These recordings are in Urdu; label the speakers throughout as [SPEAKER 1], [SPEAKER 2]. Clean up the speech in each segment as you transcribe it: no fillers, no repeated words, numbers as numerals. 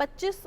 [SPEAKER 1] 25,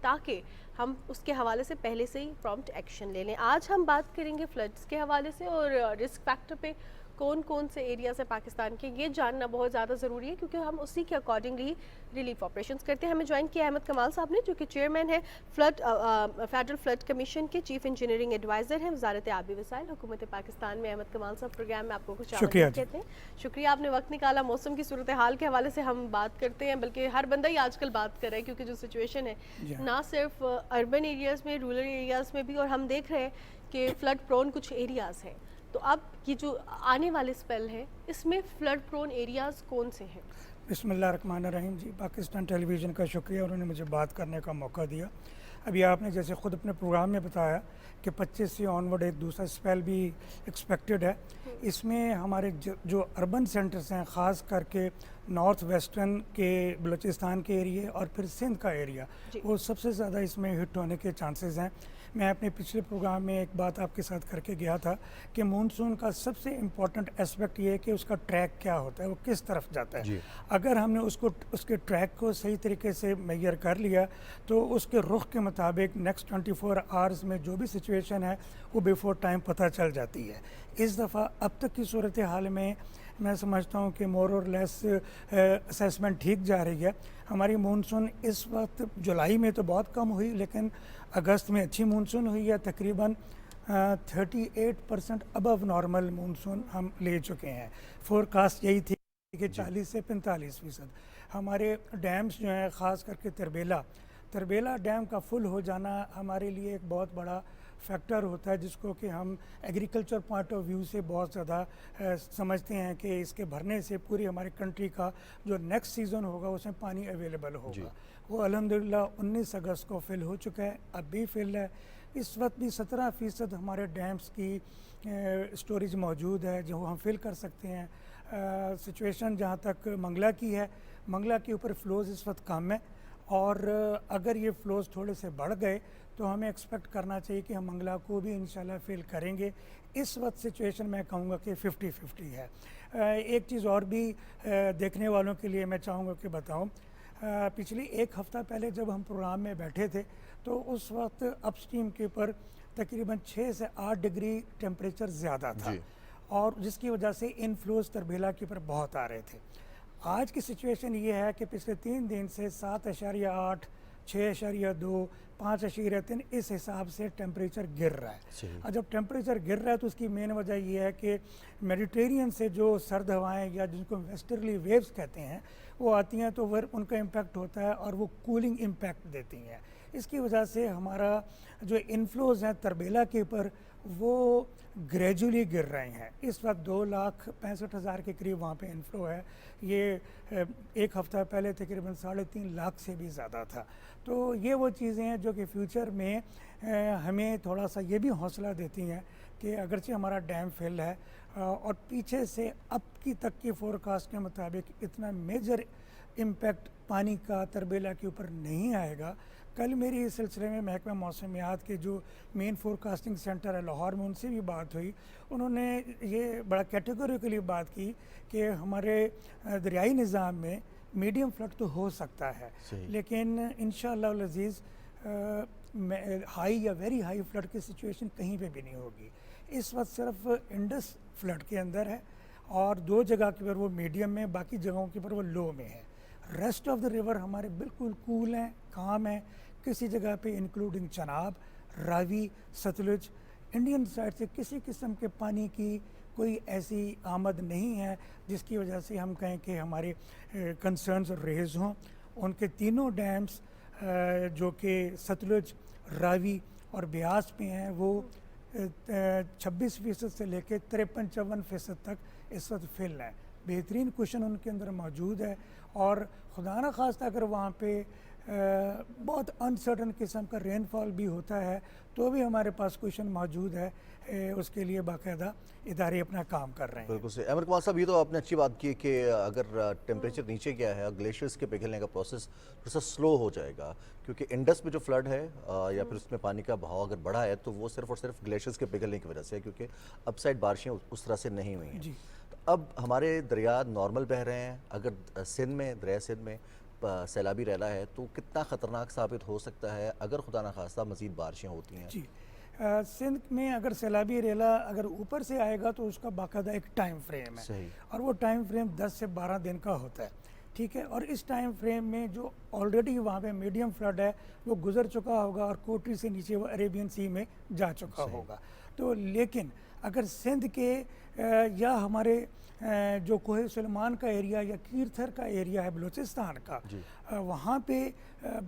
[SPEAKER 1] تاکہ ہم اس کے حوالے سے پہلے سے ہی پرومپٹ ایکشن لے لیں. آج ہم بات کریں گے فلڈز کے حوالے سے اور رسک فیکٹر پہ کون کون سے ایریاز ہیں پاکستان کے, یہ جاننا بہت زیادہ ضروری ہے کیونکہ ہم اسی کے اکارڈنگلی ریلیف آپریشنز کرتے ہیں. ہمیں جوائن کیا احمد کمال صاحب نے, جو کہ چیئرمین ہے فیڈرل فلڈ کمیشن کے, چیف انجینئرنگ ایڈوائزر ہیں وزارت آبی وسائل حکومت پاکستان میں. احمد کمال صاحب, پروگرام میں آپ کو کچھ آمدید کہتے ہیں. شکریہ آپ نے وقت نکالا. موسم کی صورتحال کے حوالے سے ہم بات کرتے ہیں, بلکہ ہر بندہ ہی آج کل بات کر رہا ہے کیونکہ جو سچویشن ہے نہ صرف اربن ایریاز میں, رورل ایریاز میں بھی, اور ہم دیکھ رہے ہیں کہ فلڈ پرون کچھ ایریاز ہیں. تو اب یہ جو آنے والے سپیل ہے اس میں فلڈ پرون ایریاز کون سے ہیں؟
[SPEAKER 2] بسم اللہ الرحمن الرحیم. جی, پاکستان ٹیلی ویژن کا شکریہ, انہوں نے مجھے بات کرنے کا موقع دیا. ابھی آپ نے جیسے خود اپنے پروگرام میں بتایا کہ 25 سے آنورڈ ایک دوسرا سپیل بھی ایکسپیکٹڈ ہے. اس میں ہمارے جو اربن سینٹرز ہیں, خاص کر کے نارتھ ویسٹرن کے بلوچستان کے ایریے اور پھر سندھ کا ایریا, وہ سب سے زیادہ اس میں ہٹ ہونے کے چانسز ہیں. میں اپنے پچھلے پروگرام میں ایک بات آپ کے ساتھ کر کے گیا تھا کہ مونسون کا سب سے امپورٹنٹ اسپیکٹ یہ ہے کہ اس کا ٹریک کیا ہوتا ہے, وہ کس طرف جاتا ہے. اگر ہم نے اس کے ٹریک کو صحیح طریقے سے میئر کر لیا تو اس کے رخ کے مطابق نیکسٹ 24 آورز میں جو بھی سچویشن ہے وہ بیفور ٹائم پتہ چل جاتی ہے. اس دفعہ اب تک کی صورتحال میں سمجھتا ہوں کہ مور اور لیس اسیسمنٹ ٹھیک جا رہی ہے. ہماری مونسون اس وقت جولائی میں تو بہت کم ہوئی, لیکن اگست میں اچھی مونسون ہوئی ہے. تقریباً 38% ابو نارمل مونسون ہم لے چکے ہیں. فورکاسٹ یہی تھی کہ 40 سے 45%. ہمارے ڈیمز جو ہیں, خاص کر کے تربیلا ڈیم کا فل ہو جانا ہمارے لیے ایک بہت بڑا فیکٹر ہوتا ہے, جس کو کہ ہم ایگریکلچر پوائنٹ آف ویو سے بہت زیادہ سمجھتے ہیں کہ اس کے بھرنے سے پوری ہماری کنٹری کا جو نیکسٹ سیزن ہوگا اس میں پانی اویلیبل ہوگا. وہ الحمدللہ 19 اگست کو فل ہو چکا ہے, اب بھی فل ہے. اس وقت بھی 17% ہمارے ڈیمز کی اسٹوریج موجود ہے جو ہم فل کر سکتے ہیں. سچویشن جہاں تک منگلا کی ہے, منگلا کے اوپر فلوز اس وقت کم ہے, اور اگر یہ فلوز تھوڑے سے بڑھ گئے تو ہمیں ایکسپیکٹ کرنا چاہیے کہ ہم منگلا کو بھی انشاءاللہ فل کریں گے. اس وقت سچویشن میں کہوں گا کہ 50-50 ہے. ایک چیز اور بھی دیکھنے والوں کے لیے میں چاہوں گا کہ بتاؤں, پچھلی ایک ہفتہ پہلے جب ہم پروگرام میں بیٹھے تھے تو اس وقت اپ اسٹریم کے اوپر تقریباً 6 سے 8 ڈگری ٹیمپریچر زیادہ تھا, اور جس کی وجہ سے انفلوز تربیلا کے اوپر بہت آ رہے تھے. آج کی سچویشن یہ ہے کہ پچھلے 3 دن سے 7.8, 6.2, 5.3 اس حساب سے ٹیمپریچر گر رہا ہے. اور جب ٹیمپریچر گر رہا ہے تو اس کی مین وجہ یہ ہے کہ میڈیٹرینین سے جو سرد ہوائیں یا جن کو ویسٹرلی ویوز کہتے ہیں وہ آتی ہیں, تو ان کا امپیکٹ ہوتا ہے اور وہ کولنگ امپیکٹ دیتی ہیں. اس کی وجہ سے ہمارا جو انفلوز ہیں تربیلا کے اوپر وہ گریجولی گر رہے ہیں. اس وقت 2,65,000 کے قریب وہاں پہ انفلو ہے. یہ ایک ہفتہ پہلے تقریباً 3.5 لاکھ سے بھی زیادہ تھا. تو یہ وہ چیزیں ہیں جو کہ فیوچر میں ہمیں تھوڑا سا یہ بھی حوصلہ دیتی ہیں کہ اگرچہ ہمارا ڈیم فل ہے اور پیچھے سے اب کی تک کی فورکاسٹ کے مطابق اتنا میجر امپیکٹ پانی کا تربیلا کے اوپر نہیں آئے گا. کل میری اس سلسلے میں محکمہ موسمیات کے جو مین فورکاسٹنگ سینٹر ہے لاہور میں, ان سے بھی بات ہوئی. انہوں نے یہ بڑا کیٹیگوریکلی بات کی کہ ہمارے دریائی نظام میں میڈیم فلڈ تو ہو سکتا ہے, لیکن انشاءاللہ العزیز ہائی یا ویری ہائی فلڈ کی سچویشن کہیں پہ بھی نہیں ہوگی. اس وقت صرف انڈس فلڈ کے اندر ہے اور 2 جگہ کے اوپر وہ میڈیم میں, باقی جگہوں کے اوپر وہ لو میں ہے. ریسٹ آف دا ریور ہمارے بالکل کول ہیں, کام ہیں. کسی جگہ پہ انکلوڈنگ چناب, راوی, ستلج, انڈین سائڈ سے کسی قسم کے پانی کی کوئی ایسی آمد نہیں ہے جس کی وجہ سے ہم کہیں کہ ہمارے کنسرنز ریز ہوں. ان کے تینوں ڈیمز جو کہ ستلج, راوی اور بیاس میں ہیں وہ 26% سے لے کے 53-54% تک اس وقت فل ہیں. بہترین کوشن ان کے اندر موجود ہے, اور خدا نہ خواستہ اگر وہاں پہ بہت انسرٹن قسم کا رین فال بھی ہوتا ہے تو بھی ہمارے پاس کوشن موجود ہے. اس کے لیے باقاعدہ ادارے اپنا کام کر رہے ہیں.
[SPEAKER 3] بالکل صحیح. احمد کمال صاحب, یہ تو آپ نے اچھی بات کی کہ اگر ٹیمپریچر نیچے گیا ہے, گلیشیئرز کے پگھلنے کا پروسیس تھوڑا سا سلو ہو جائے گا, کیونکہ انڈس میں جو فلڈ ہے یا پھر اس میں پانی کا بہاؤ اگر بڑھا ہے تو وہ صرف اور صرف گلیشیئرز کے پگھلنے کی وجہ سے ہے, کیونکہ اپ سائڈ بارشیں اس طرح سے نہیں ہوئی ہیں. اب ہمارے دریا نارمل بہہ رہے ہیں. اگر سندھ میں, دریا سندھ میں سیلابی ریلا ہے تو کتنا خطرناک ثابت ہو سکتا ہے اگر خدا نخواستہ مزید بارشیں ہوتی ہیں؟
[SPEAKER 2] جی سندھ میں اگر سیلابی ریلا اگر اوپر سے آئے گا تو اس کا باقاعدہ ایک ٹائم فریم ہے،
[SPEAKER 3] صحیح،
[SPEAKER 2] اور وہ ٹائم فریم 10 سے 12 دن کا ہوتا ہے، ٹھیک ہے، اور اس ٹائم فریم میں جو آلریڈی وہاں پہ میڈیم فلڈ ہے وہ گزر چکا ہوگا اور کوٹری سے نیچے وہ عریبین سی میں جا چکا ہوگا. تو لیکن اگر سندھ کے یا ہمارے جو کوہ سلیمان کا ایریا یا کیرتھر کا ایریا ہے بلوچستان کا، وہاں پہ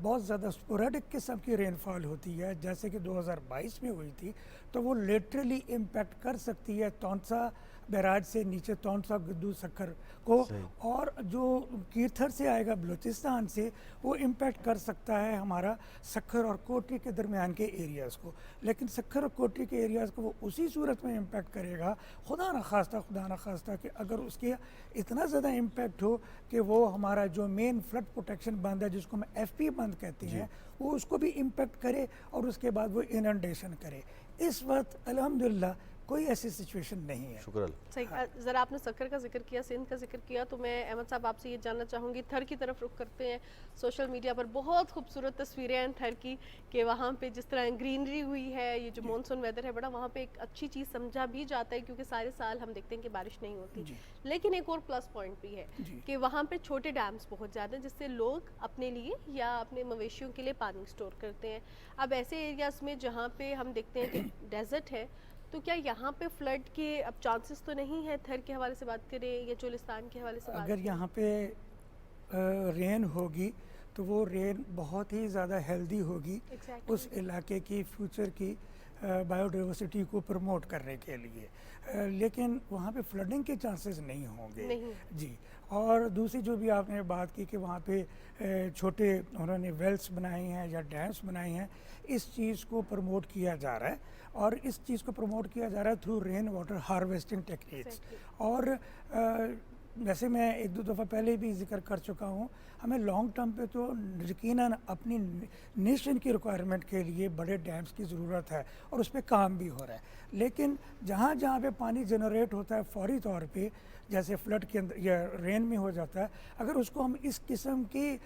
[SPEAKER 2] بہت زیادہ اسپوریڈک قسم کی رین فال ہوتی ہے، جیسے کہ 2022 میں ہوئی تھی، تو وہ لیٹرلی امپیکٹ کر سکتی ہے تونسا بیراج سے نیچے تونسا گدو سکھر کو، اور جو کیرتھر سے آئے گا بلوچستان سے وہ امپیکٹ کر سکتا ہے ہمارا سکھر اور کوٹری کے درمیان کے ایریاز کو. لیکن سکھر اور کوٹری کے ایریاز کو وہ اسی صورت میں امپیکٹ کرے گا خدا نخواستہ کہ اگر اس کے اتنا زیادہ امپیکٹ ہو کہ وہ ہمارا جو مین فلڈ پروٹیکشن بند ہے جس کو ہم ایف پی بند کہتے ہیں وہ اس کو بھی امپیکٹ کرے اور اس کے بعد وہ اننڈیشن کرے. اس وقت الحمدللہ کوئی ایسی سچویشن نہیں ہے.
[SPEAKER 3] شکر.
[SPEAKER 1] صحیح. ذرا آپ نے سکر کا ذکر کیا، سندھ کا ذکر کیا، تو میں احمد صاحب آپ سے یہ جاننا چاہوں گی، تھر کی طرف رخ کرتے ہیں. سوشل میڈیا پر بہت خوبصورت تصویریں ہیں تھر کی کہ وہاں پہ جس طرح گرینری ہوئی ہے، یہ جو مونسون ویدر ہے بڑا وہاں پہ ایک اچھی چیز سمجھا بھی جاتا ہے کیونکہ سارے سال ہم دیکھتے ہیں کہ بارش نہیں ہوتی. لیکن ایک اور پلس پوائنٹ بھی ہے کہ وہاں پہ چھوٹے ڈیمز بہت زیادہ ہیں جس سے لوگ اپنے لیے یا اپنے مویشیوں کے لیے پانی سٹور کرتے ہیں. اب ایسے ایریاز میں جہاں پہ ہم دیکھتے ہیں کہ ڈیزرٹ ہے، تو کیا یہاں پہ فلڈ کے اب چانسز تو نہیں ہے؟ تھر کے حوالے سے بات کریں یا چولستان کے حوالے سے بات
[SPEAKER 2] اگر
[SPEAKER 1] کریں،
[SPEAKER 2] یہاں پہ رین ہوگی تو وہ رین بہت ہی زیادہ ہیلدی ہوگی اس علاقے کی فیوچر کی بایو ڈائیورسٹی کو پروموٹ کرنے کے لیے، لیکن وہاں پہ فلڈنگ کے چانسز نہیں ہوں گے. جی. اور دوسری جو بھی آپ نے بات کی کہ وہاں پہ چھوٹے انہوں نے ویلس بنائی ہیں یا ڈیمس بنائی ہیں، اس چیز کو پروموٹ کیا جا رہا ہے، اور اس چیز کو پروموٹ کیا جا رہا ہے through rain water harvesting techniques. اور جیسے میں ایک دو دفعہ پہلے بھی ذکر کر چکا ہوں، ہمیں لانگ ٹرم پہ تو یقیناً اپنی نیشن کی ریکوائرمنٹ کے لیے بڑے ڈیمز کی ضرورت ہے اور اس پہ کام بھی ہو رہا ہے. لیکن جہاں جہاں پہ پانی جنریٹ ہوتا ہے فوری طور پہ، جیسے فلڈ کے اندر یا رین میں ہو جاتا ہے، اگر اس کو ہم اس قسم کی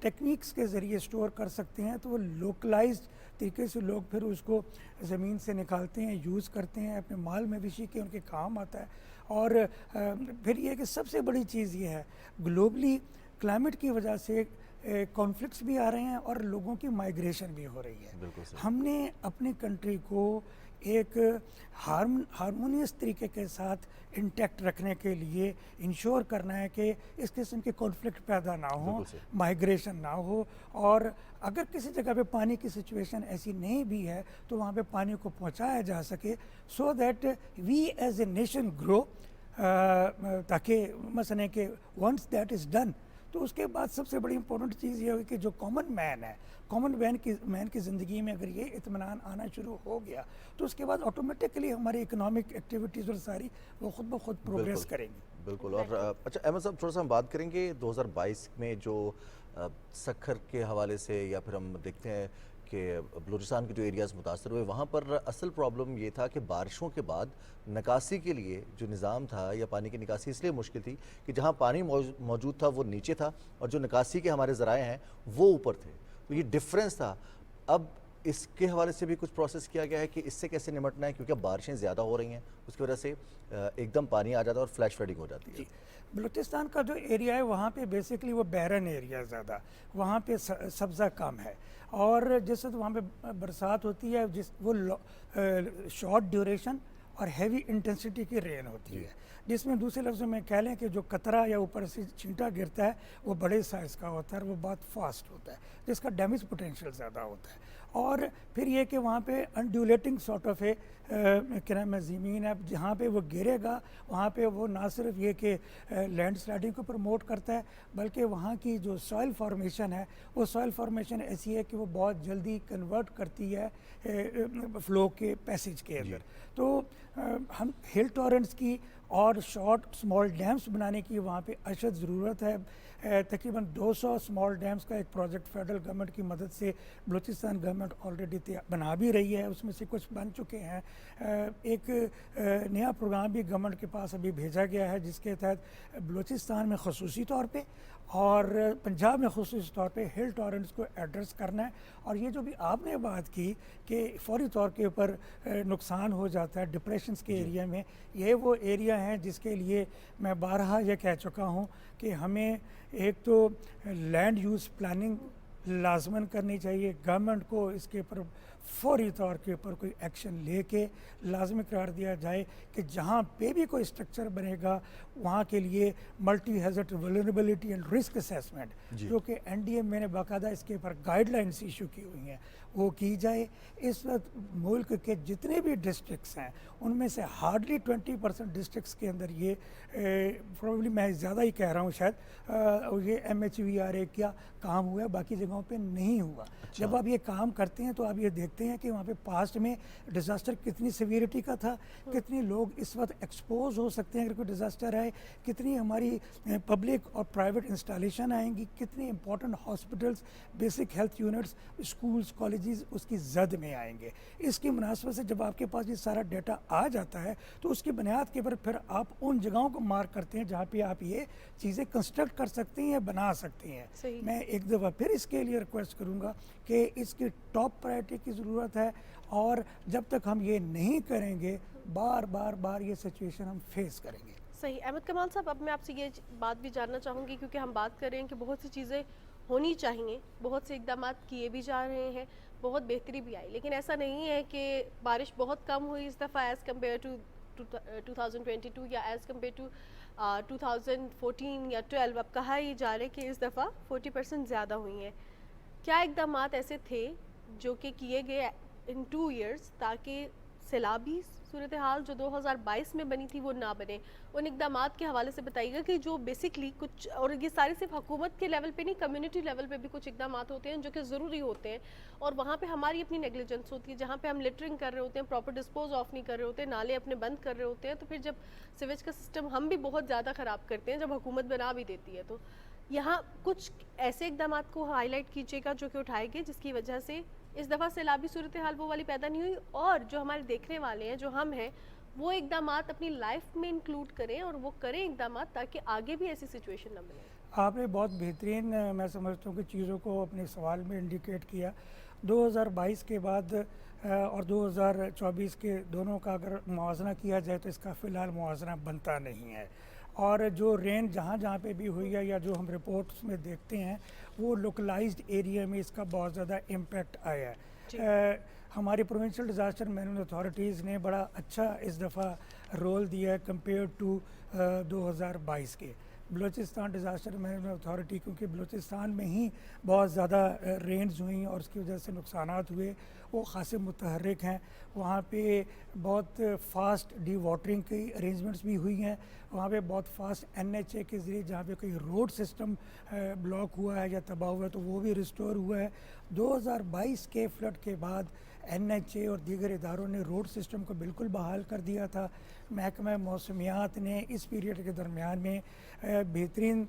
[SPEAKER 2] ٹیکنیکس کے ذریعے سٹور کر سکتے ہیں تو وہ لوکلائزڈ طریقے سے لوگ پھر اس کو زمین سے نکالتے ہیں، یوز کرتے ہیں، اپنے مال مویشی کے ان کے کام آتا ہے. اور پھر یہ کہ سب سے بڑی چیز یہ ہے گلوبلی کلائمیٹ کی وجہ سے کانفلکٹس بھی آ رہے ہیں اور لوگوں کی مائیگریشن بھی ہو رہی ہے. ہم نے اپنی کنٹری کو ایک ہارمونیس طریقے کے ساتھ انٹیکٹ رکھنے کے لیے انشور کرنا ہے کہ اس قسم کے کانفلکٹ پیدا نہ ہوں، مائیگریشن نہ ہو، اور اگر کسی جگہ پہ پانی کی سچویشن ایسی نہیں بھی ہے تو وہاں پہ پانی کو پہنچایا جا سکے so that we as a nation grow, تاکہ مثلا کہ ونس دیٹ از ڈن تو اس کے بعد سب سے بڑی امپورٹنٹ چیز یہ ہوگی کہ جو کامن مین ہے، کامن مین کی زندگی میں اگر یہ اطمینان آنا شروع ہو گیا تو اس کے بعد آٹومیٹکلی ہماری اکنامک ایکٹیویٹیز اور ساری وہ خود بخود پروگریس کریں گی.
[SPEAKER 3] بالکل. اور اچھا احمد صاحب تھوڑا سا ہم بات کریں گے 2022 میں جو سکھر کے حوالے سے یا پھر ہم دیکھتے ہیں کہ بلوچستان کے جو ایریاز متاثر ہوئے وہاں پر اصل پرابلم یہ تھا کہ بارشوں کے بعد نکاسی کے لیے جو نظام تھا یا پانی کی نکاسی اس لیے مشکل تھی کہ جہاں پانی موجود تھا وہ نیچے تھا اور جو نکاسی کے ہمارے ذرائع ہیں وہ اوپر تھے. تو یہ ڈفرینس تھا. اب اس کے حوالے سے بھی کچھ پروسیس کیا گیا ہے کہ اس سے کیسے نمٹنا ہے، کیونکہ بارشیں زیادہ ہو رہی ہیں اس کی وجہ سے ایک دم پانی آ جاتا ہے اور فلیش فلڈنگ ہو جاتی ہے.
[SPEAKER 2] بلوچستان کا جو ایریا ہے وہاں پہ بیسکلی وہ بیرن ایریا زیادہ، وہاں پہ سبزہ کم ہے، اور جس وقت وہاں پہ برسات ہوتی ہے وہ شارٹ ڈیوریشن اور ہیوی انٹینسٹی کی رین ہوتی ہے، جس میں دوسرے لفظوں میں کہہ لیں کہ جو قطرہ یا اوپر سے چھینٹا گرتا ہے وہ بڑے سائز کا ہوتا ہے اور وہ بہت فاسٹ ہوتا ہے جس کا ڈیمیج پوٹینشیل زیادہ ہوتا ہے. اور پھر یہ کہ وہاں پہ انڈیولیٹنگ سارٹ آف زمین ہے، جہاں پہ وہ گرے گا وہاں پہ وہ نہ صرف یہ کہ لینڈ سلائڈنگ کو پروموٹ کرتا ہے بلکہ وہاں کی جو سوائل فارمیشن ہے وہ سوائل فارمیشن ایسی ہے کہ وہ بہت جلدی کنورٹ کرتی ہے فلو کے پیسیج کے اندر. تو ہم ہل ٹورنٹس کی اور شارٹ سمال ڈیمز بنانے کی وہاں پہ اشد ضرورت ہے. تقریباً 200 سمال ڈیمز کا ایک پروجیکٹ فیڈرل گورنمنٹ کی مدد سے بلوچستان گورنمنٹ آلریڈی بنا بھی رہی ہے, اس میں سے کچھ بن چکے ہیں. ایک نیا پروگرام بھی گورنمنٹ کے پاس ابھی بھیجا گیا ہے جس کے تحت بلوچستان میں خصوصی طور پہ اور پنجاب میں خصوصی طور پہ ہل ٹورنٹس کو ایڈریس کرنا ہے. اور یہ جو بھی آپ نے بات کی کہ فوری طور کے اوپر نقصان ہو جاتا ہے ڈپریشنز کے ایریا میں, یہ وہ ایریا ہیں جس کے لیے میں بارہا یہ کہہ چکا ہوں کہ ہمیں ایک تو لینڈ یوز پلاننگ لازماً کرنی چاہیے. گورنمنٹ کو اس کے اوپر فوری طور کے اوپر کوئی ایکشن لے کے لازمی قرار دیا جائے کہ جہاں پہ بھی کوئی اسٹرکچر بنے گا وہاں کے لیے multi hazard vulnerability and risk assessment جو کہ این ڈی ایم میں نے باقاعدہ اس کے اوپر گائیڈ لائنس ایشو کی ہوئی ہیں وہ کی جائے. اس وقت ملک کے جتنے بھی ڈسٹرکٹس ہیں ان میں سے ہارڈلی 20% ڈسٹرکٹس کے اندر یہ پروبیبلی میں زیادہ ہی کہہ رہا ہوں شاید یہ ایم ایچ وی آر اے کیا کام ہوا ہے, باقی جگہوں پہ نہیں ہوا. جب آپ یہ کام کرتے ہیں تو آپ یہ دیکھتے ہیں کہ وہاں پہ پاسٹ میں ڈیزاسٹر کتنی سیویرٹی کا تھا, کتنے لوگ اس وقت ایکسپوز ہو سکتے ہیں اگر کوئی ڈیزاسٹر آئے, کتنی ہماری پبلک اور پرائیویٹ انسٹالیشن آئیں گی, کتنے important hospitals, basic health units, schools, colleges اس کی زد میں آئیں گے. اس کی مناسبت سے جب آپ کے پاس یہ سارا ڈیٹا آ جاتا ہے تو اس کی بنیاد کے اوپر پھر آپ ان جگہوں کو مارک کرتے ہیں جہاں پہ آپ یہ چیزیں کنسٹرکٹ کر سکتے ہیں, بنا سکتے ہیں. میں ایک دفعہ پھر اس کے لیے ریکویسٹ کروں گا کہ اس کی ٹاپ پرائرٹی کی ضرورت ہے, اور جب تک ہم یہ نہیں کریں گے بار بار یہ سچویشن ہم فیس کریں گے.
[SPEAKER 1] صحیح. احمد کمال صاحب, اب میں آپ سے یہ بات بھی جاننا چاہوں گی کیونکہ ہم بات کر رہے ہیں کہ بہت سی چیزیں ہونی چاہیے, بہت سے اقدامات کیے بھی جا رہے ہیں, بہت بہتری بھی آئی, لیکن ایسا نہیں ہے کہ بارش بہت کم ہوئی اس دفعہ ایز کمپیئر ٹو 2022 یا ایز کمپیئر ٹو 2014 یا 12. اب کہا یہ جا رہا ہے کہ اس دفعہ 40% زیادہ ہوئی ہیں. کیا اقدامات ایسے تھے جو کہ کیے گئے ان 2 ایئرس تاکہ سیلابی صورتحال جو 2022 میں بنی تھی وہ نہ بنے؟ ان اقدامات کے حوالے سے بتائیے گا کہ جو بیسکلی کچھ, اور یہ سارے صرف حکومت کے لیول پہ نہیں, کمیونٹی لیول پہ بھی کچھ اقدامات ہوتے ہیں جو کہ ضروری ہوتے ہیں, اور وہاں پہ ہماری اپنی نیگلیجنس ہوتی ہے, جہاں پہ ہم لٹرنگ کر رہے ہوتے ہیں, پراپر ڈسپوز آف نہیں کر رہے ہوتے, نالے اپنے بند کر رہے ہوتے ہیں, تو پھر جب سیویج کا سسٹم ہم بھی بہت زیادہ خراب کرتے ہیں جب حکومت بنا بھی دیتی ہے. تو یہاں کچھ ایسے اقدامات کو ہائی لائٹ کیجیے گا جو کہ اٹھائے گئے جس کی وجہ سے اس دفعہ سیلابی صورتحال وہ والی پیدا نہیں ہوئی, اور جو ہمارے دیکھنے والے ہیں, جو ہم ہیں, وہ اقدامات اپنی لائف میں انکلوڈ کریں اور وہ کریں اقدامات تاکہ آگے بھی ایسی سچویشن نہ بنے.
[SPEAKER 2] آپ نے بہت بہترین میں سمجھتا ہوں کہ چیزوں کو اپنے سوال میں انڈیکیٹ کیا. 2022 کے بعد اور 2024 کے دونوں کا اگر موازنہ کیا جائے تو اس کا فی الحال موازنہ بنتا نہیں ہے, اور جو رین جہاں جہاں پہ بھی ہوئی ہے یا جو ہم رپورٹس میں دیکھتے ہیں وہ لوکلائزڈ ایریا میں اس کا بہت زیادہ امپیکٹ آیا ہے. ہماری پروونشل ڈیزاسٹر مینجمنٹ اتھارٹیز نے بڑا اچھا اس دفعہ رول دیا ہے کمپیئر ٹو 2022 کے. بلوچستان ڈیزاسٹر مینجمنٹ اتھارٹی کیونکہ بلوچستان میں ہی بہت زیادہ رینز ہوئیں اور اس کی وجہ سے نقصانات ہوئے, وہ خاصے متحرک ہیں. وہاں پہ بہت فاسٹ ڈی واٹرنگ کی ارینجمنٹس بھی ہوئی ہیں, وہاں پہ بہت فاسٹ این ایچ اے کے ذریعے جہاں پہ کوئی روڈ سسٹم بلاک ہوا ہے یا تباہ ہوا ہے تو وہ بھی ریسٹور ہوا ہے. 2022 کے فلڈ کے بعد این ایچ اے اور دیگر اداروں نے روڈ سسٹم کو بالکل بحال کر دیا تھا. محکمہ موسمیات نے اس پیریڈ کے درمیان میں بہترین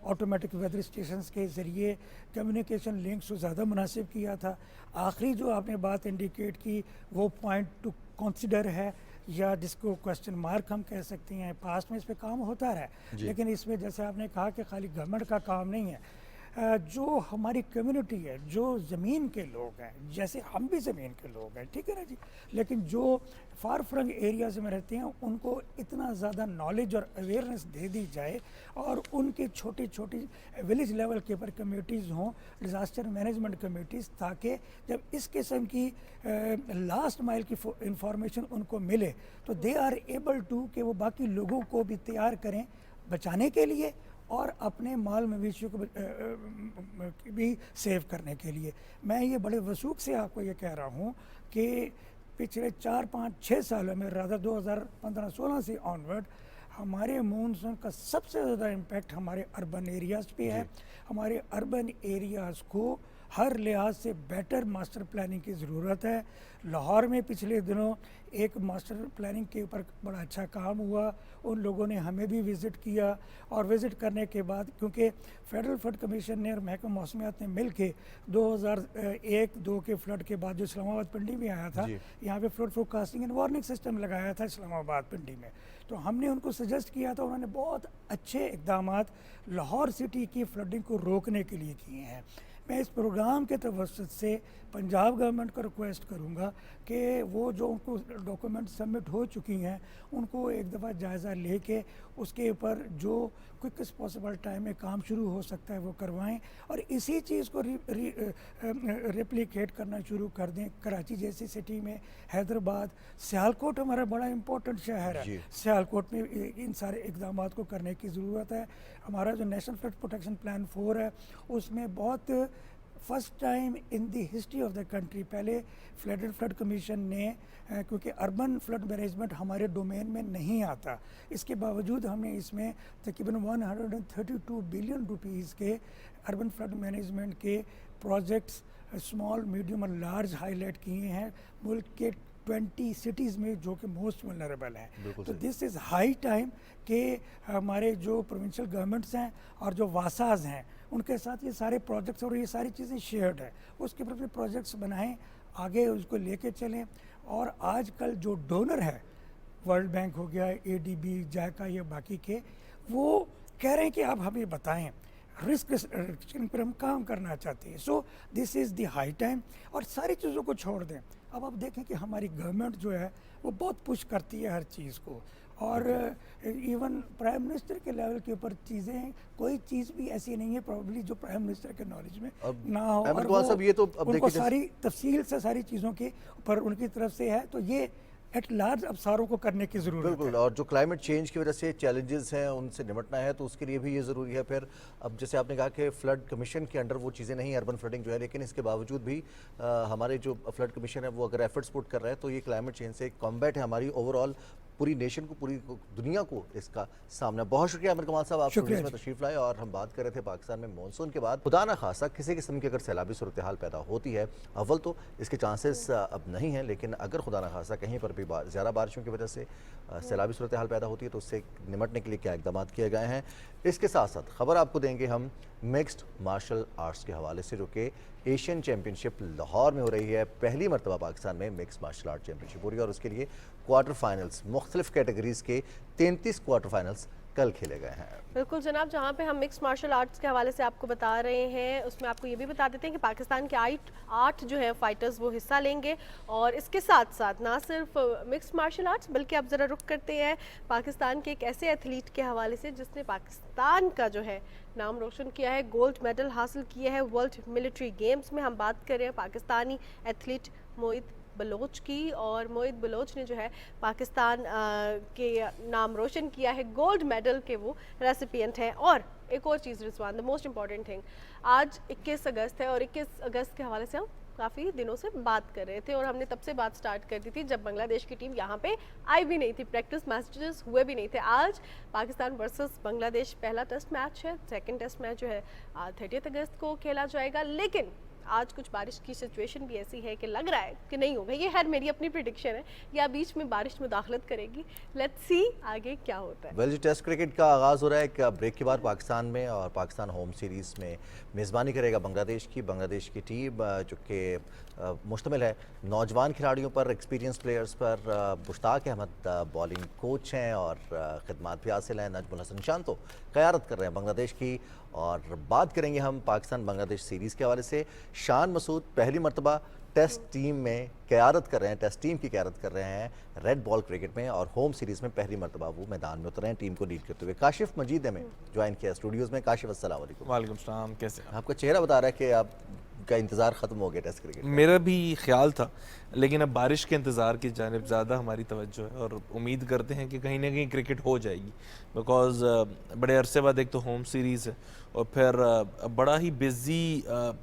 [SPEAKER 2] آٹومیٹک ویدر اسٹیشنز کے ذریعے کمیونیکیشن لنکس کو زیادہ مناسب کیا تھا. آخری جو آپ نے بات انڈیکیٹ کی وہ پوائنٹ ٹو کنسیڈر ہے, یا جس کو کوشچن مارک ہم کہہ سکتے ہیں. پاسٹ میں اس پہ کام ہوتا رہا لیکن اس میں جیسے آپ نے کہا کہ خالی گورنمنٹ کا کام نہیں ہے, جو ہماری کمیونٹی ہے, جو زمین کے لوگ ہیں, جیسے ہم بھی زمین کے لوگ ہیں, ٹھیک ہے نا جی, لیکن جو فار فرنگ ایریاز میں رہتے ہیں ان کو اتنا زیادہ نالج اور اویئرنیس دے دی جائے اور ان کی چھوٹی چھوٹی ولیج لیول کے اوپر کمیٹیز ہوں, ڈیزاسٹر مینجمنٹ کمیٹیز, تاکہ جب اس قسم کی لاسٹ مائل کی انفارمیشن ان کو ملے تو دے آر ایبل ٹو کہ وہ باقی لوگوں کو بھی تیار کریں بچانے کے لیے اور اپنے مال مویشیوں کو بھی سیو کرنے کے لیے. میں یہ بڑے وثوق سے آپ کو یہ کہہ رہا ہوں کہ پچھلے 4-5-6 سالوں میں رادہ 2015-16 سے آنورڈ ہمارے مونسون کا سب سے زیادہ امپیکٹ ہمارے اربن ایریاز پہ ہے. ہمارے اربن ایریاز کو ہر لحاظ سے بیٹر ماسٹر پلاننگ کی ضرورت ہے. لاہور میں پچھلے دنوں ایک ماسٹر پلاننگ کے اوپر بڑا اچھا کام ہوا. ان لوگوں نے ہمیں بھی وزٹ کیا, اور وزٹ کرنے کے بعد کیونکہ فیڈرل فلڈ کمیشن نے اور محکمہ موسمیات نے مل کے 2001-2 کے فلڈ کے بعد جو اسلام آباد پنڈی میں آیا تھا, یہاں پہ flood forecasting and warning system لگایا تھا اسلام آباد پنڈی میں. تو ہم نے ان کو سجیسٹ کیا تھا, انہوں نے بہت اچھے اقدامات لاہور سٹی کی فلڈنگ کو روکنے کے لیے کیے ہیں. میں اس پروگرام کے توسط سے پنجاب گورنمنٹ کو ریکویسٹ کروں گا کہ وہ جو ان کو ڈاکومنٹ سبمٹ ہو چکی ہیں ان کو ایک دفعہ جائزہ لے کے اس کے اوپر جو کوئکسٹ پاسبل ٹائم میں کام شروع ہو سکتا ہے وہ کروائیں, اور اسی چیز کو ریپلیکیٹ کرنا شروع کر دیں. کراچی جیسی سٹی میں, حیدرآباد, سیالکوٹ ہمارا بڑا امپورٹنٹ شہر ہے, سیالکوٹ میں ان سارے اقدامات کو کرنے کی ضرورت ہے. ہمارا جو نیشنل فلڈ پروٹیکشن پلان 4 ہے اس میں بہت first time in the history of the country پہلے فلڈ کمیشن نے, کیونکہ اربن فلڈ مینجمنٹ ہمارے ڈومین میں نہیں آتا, اس کے باوجود ہم نے اس میں تقریباً 132 بلین روپیز کے اربن فلڈ مینجمنٹ کے پروجیکٹس اسمال, میڈیم اور لارج ہائی لائٹ کیے ہیں ملک کے 20 سٹیز میں جو کہ موسٹ ولنریبل ہیں. تو دس از ہائی ٹائم کہ ہمارے جو پروونشل گورنمنٹس ہیں اور جو واساز ہیں ان کے ساتھ یہ سارے پروجیکٹس اور یہ ساری چیزیں شیئرڈ ہیں, اس کے اوپر بھی پروجیکٹس بنائیں, آگے اس کو لے کے چلیں. اور آج کل جو ڈونر ہے, ورلڈ بینک ہو گیا, ADB, جائکا, یا باقی کے, وہ کہہ رہے ہیں کہ آپ ہمیں بتائیں رسک ریڈکشن پر ہم کام کرنا چاہتے ہیں. سو دس از دی ہائی ٹائم, اور ساری چیزوں کو چھوڑ دیں. اب آپ دیکھیں کہ ہماری گورنمنٹ جو ہے وہ بہت پش کرتی ہے ہر چیز کو, اور ایون پرائم منسٹر کے لیول کے اوپر چیزیں, کوئی چیز بھی ایسی نہیں ہے پروبلی جو پرائم منسٹر کے نالج میں نہ ہو, اور ان کو ساری تفصیل سے ساری چیزوں کے اوپر ان کی طرف سے ہے. تو یہ ایٹ لارج افساروں کو کرنے کی ضرورت ہے.
[SPEAKER 3] بالکل, اور جو کلائمیٹ چینج کی وجہ سے چیلنجز ہیں ان سے نمٹنا ہے تو اس کے لیے بھی یہ ضروری ہے. پھر اب جیسے آپ نے کہا کہ فلڈ کمیشن کے انڈر وہ چیزیں نہیں, اربن فلڈنگ جو ہے, لیکن اس کے باوجود بھی ہمارے جو فلڈ کمیشن ہے وہ اگر ایفرٹس پٹ کر رہا ہے تو یہ کلائمیٹ چینج سے ایک کمبیٹ ہے ہماری اوور آل پوری نیشن کو, پوری دنیا کو اس کا سامنا. بہت شکریہ عامر کمال صاحب, آپ اسٹوڈیوز میں تشریف لائے, اور ہم بات کر رہے تھے پاکستان میں مونسون کے بعد خدا نہ خواستہ کسی قسم کی اگر سیلابی صورتحال پیدا ہوتی ہے, اول تو اس کے چانسز اب نہیں ہیں, لیکن اگر خدا نہ خواستہ کہیں پر بھی زیادہ بارشوں کی وجہ سے سیلابی صورتحال پیدا ہوتی ہے تو اس سے نمٹنے کے لیے کیا اقدامات کیے گئے ہیں. اس کے ساتھ ساتھ خبر آپ کو دیں گے ہم مکسڈ مارشل آرٹس کے حوالے سے, جو کہ ایشین چیمپئن شپ لاہور میں ہو رہی ہے. پہلی مرتبہ پاکستان میں مکس مارشل آرٹ چیمپئن شپ ہو رہی ہے, اور اس کے لیے کوارٹر فائنلز, مختلف کیٹیگریز کے 33 کوارٹر فائنلز کل کھیلے گئے ہیں.
[SPEAKER 1] بالکل جناب, جہاں پہ ہم مکس مارشل آرٹس کے حوالے سے آپ کو بتا رہے ہیں اس میں آپ کو یہ بھی بتا دیتے ہیں کہ پاکستان کے 8 جو ہیں فائٹرز وہ حصہ لیں گے. اور اس کے ساتھ ساتھ نہ صرف مکس مارشل آرٹس بلکہ اب ذرا رخ کرتے ہیں پاکستان کے ایک ایسے ایتھلیٹ کے حوالے سے جس نے پاکستان کا جو ہے نام روشن کیا ہے, گولڈ میڈل حاصل کیا ہے ورلڈ ملٹری گیمز میں. ہم بات کر رہے ہیں پاکستانی ایتھلیٹ موعد بلوچ کی, اور موعد بلوچ نے جو ہے پاکستان کے نام روشن کیا ہے, گولڈ میڈل کے وہ ریسیپینٹ ہیں. اور ایک اور چیز رضوان, دا موسٹ امپورٹنٹ تھنگ, آج 21 اگست ہے, اور 21 اگست کے حوالے سے ہم کافی دنوں سے بات کر رہے تھے, اور ہم نے تب سے بات سٹارٹ کر دی تھی جب بنگلہ دیش کی ٹیم یہاں پہ آئی بھی نہیں تھی, پریکٹس میچز ہوئے بھی نہیں تھے. آج پاکستان ورسز بنگلہ دیش پہلا ٹیسٹ میچ ہے, سیکنڈ ٹیسٹ میچ جو ہے 30 اگست کو کھیلا جائے گا. لیکن آج کچھ بارش کی سچویشن بھی ایسی ہے کہ لگ رہا ہے کہ نہیں ہوگا. یہ خیر میری اپنی پریڈکشن ہے, یا بیچ میں بارش مداخلت کرے گی, لیٹس سی آگے کیا ہوتا ہے.
[SPEAKER 3] ویل, ٹیسٹ کرکٹ کا آغاز ہو رہا ہے ایک بریک کے بعد پاکستان میں, اور پاکستان ہوم سیریز میں میزبانی کرے گا بنگلہ دیش کی. بنگلہ دیش کی ٹیم جو کہ مشتمل ہے نوجوان کھلاڑیوں پر, ایکسپیرینس پلیئرز پر. مشتاق احمد بالنگ کوچ ہیں اور خدمات بھی حاصل ہیں. نجم الحسن شان تو قیادت کر رہے ہیں بنگلہ دیش کی. اور بات کریں گے ہم پاکستان بنگلہ دیش سیریز کے حوالے سے. شان مسعود پہلی مرتبہ ٹیسٹ ٹیم میں قیادت کر رہے ہیں, ٹیسٹ ٹیم کی قیادت کر رہے ہیں ریڈ بال کرکٹ میں, اور ہوم سیریز میں پہلی مرتبہ وہ میدان میں اترے ہیں ٹیم کو لیڈ کرتے ہوئے. کاشف مجید ہمیں جوائن کیا اسٹوڈیوز میں. کاشف السلام علیکم.
[SPEAKER 4] وعلیکم السلام, کیسے
[SPEAKER 3] آپ کا چہرہ بتا رہا ہے کہ آپ کا انتظار ختم ہو گیا ٹیسٹ کرکٹ.
[SPEAKER 4] میرا بھی خیال تھا لیکن اب بارش کے انتظار کی جانب زیادہ ہماری توجہ ہے اور امید کرتے ہیں کہ کہیں نہ کہیں کرکٹ ہو جائے گی، بیکاز بڑے عرصے بعد ایک تو ہوم سیریز ہے اور پھر بڑا ہی بزی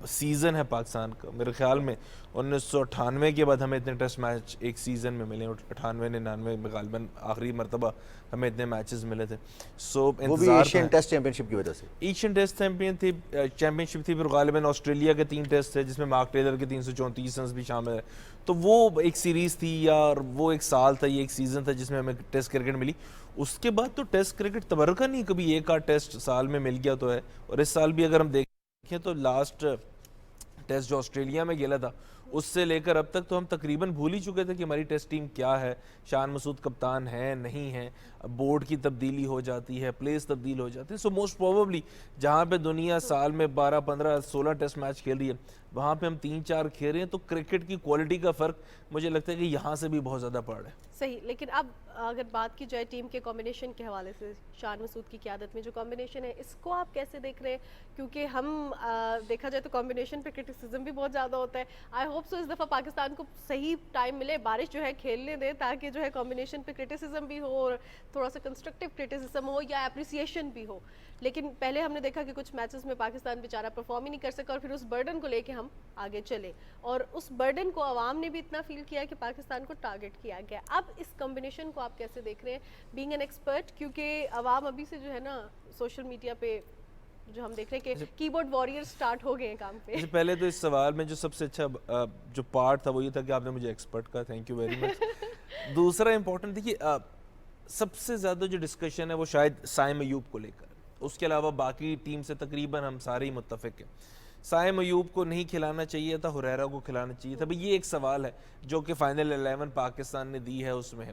[SPEAKER 4] سیزن ہے پاکستان کا. میرے خیال میں 1998 کے بعد ہمیں اتنے ٹیسٹ میچ ایک سیزن میں ملے، 98-99 میں غالباً آخری مرتبہ ہمیں اتنے میچز ملے تھے. سو
[SPEAKER 3] وہ بھی ایشین ٹیسٹ چیمپئن شپ کی وجہ سے.
[SPEAKER 4] ایشین ٹیسٹ چیمپئن شپ تھی، پھر غالباً آسٹریلیا کے 3 ٹیسٹ تھے جس میں مارک ٹیلر کے 334 رنز بھی شامل ہے. تو وہ ایک سیریز تھی یار، وہ ایک سال تھا، یہ ایک سیزن تھا جس میں ہمیں ٹیسٹ کرکٹ ملی. اس کے بعد تو ٹیسٹ کرکٹ تبرکہ نہیں، کبھی ایک آدھ ٹیسٹ سال میں مل گیا تو ہے. اور اس سال بھی اگر ہم دیکھیں تو لاسٹ ٹیسٹ جو آسٹریلیا میں کھیلا تھا اس سے لے کر اب تک تو ہم تقریباً بھول ہی چکے تھے کہ ہماری ٹیسٹ ٹیم کیا ہے. شان مسعود کپتان ہے نہیں ہے، بورڈ کی تبدیلی ہو جاتی ہے، پلیس تبدیل ہو جاتے ہیں. سو موسٹ پروبیبلی جہاں پہ دنیا سال میں 12 15 16 ٹیسٹ میچ کھیل رہی ہے وہاں پہ ہم 3-4 کھیل رہے ہیں. تو کرکٹ کی کوالٹی کا فرق مجھے لگتا ہے کہ یہاں سے بھی بہت زیادہ پڑ رہا ہے.
[SPEAKER 1] صحیح. لیکن اب اگر بات کی جائے ٹیم کے کمبینیشن کے حوالے سے، شان مسعود کی قیادت میں جو کمبینیشن ہے اس کو آپ کیسے دیکھ رہے ہیں؟ کیونکہ ہم دیکھا جائے تو کمبینیشن پہ کرٹیسزم بھی بہت زیادہ ہوتا ہے. آئی ہوپ سو اس دفعہ پاکستان کو صحیح ٹائم ملے، بارش جو ہے کھیلنے دے تاکہ جو ہے کمبینیشن پہ کرٹیسزم بھی ہو اور تھوڑا سا کنسٹرکٹیو کرٹیسزم ہو یا اپریسیشن بھی ہو. لیکن پہلے ہم نے دیکھا کہ کچھ میچز میں پاکستان بیچارہ پرفارم ہی نہیں کر سکا اور پھر اس برڈن کو لے کے ہم آگے چلے اور اس برڈن کو عوام نے بھی اتنا فیل کیا کہ پاکستان کو ٹارگٹ کیا گیا. اب اس کمبینیشن کو آپ کیسے دیکھ رہے ہیں بینگ این ایکسپرٹ؟ کیونکہ عوام ابھی سے جو ہے نا سوشل میڈیا پہ جو ہم دیکھ رہے ہیں کہ کی بورڈ وارئر سٹارٹ ہو گئے ہیں کام پہ.
[SPEAKER 4] پہلے تو اس سوال میں جو سب سے اچھا جو پارٹ تھا وہ یہ تھا کہ آپ نے مجھے ایکسپرٹ کہا، تھینک یو ویری مچ. دوسرا امپورٹنٹ دیکھیے سب سے زیادہ جو ڈسکشن ہے وہ شاید سائم ایوب کو لے کر، اس کے علاوہ باقی ٹیم سے تقریباً ہم سارے ہی متفق ہیں. سائم ایوب کو نہیں کھلانا چاہیے تھا، ہریرا کو کھلانا چاہیے تھا. بھئی یہ ایک سوال ہے جو کہ فائنل 11 پاکستان نے دی ہے اس میں ہے.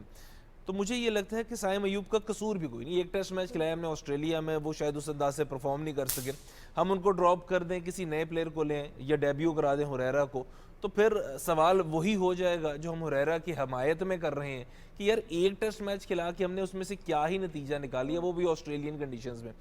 [SPEAKER 4] تو مجھے یہ لگتا ہے کہ سائم ایوب کا قصور بھی کوئی نہیں. ایک ٹیسٹ میچ کھلایا ہم نے آسٹریلیا میں، وہ شاید اس انداز سے پرفارم نہیں کر سکے. ہم ان کو ڈراپ کر دیں، کسی نئے پلیئر کو لیں یا ڈیبیو کرا دیں ہریرا کو، تو پھر سوال وہی ہو جائے گا جو ہم ہریرا کی حمایت میں کر رہے ہیں کہ یار ایک ٹیسٹ میچ کھلا کے ہم نے اس میں سے کیا ہی نتیجہ نکالیا، وہ بھی آسٹریلین کنڈیشنز میں.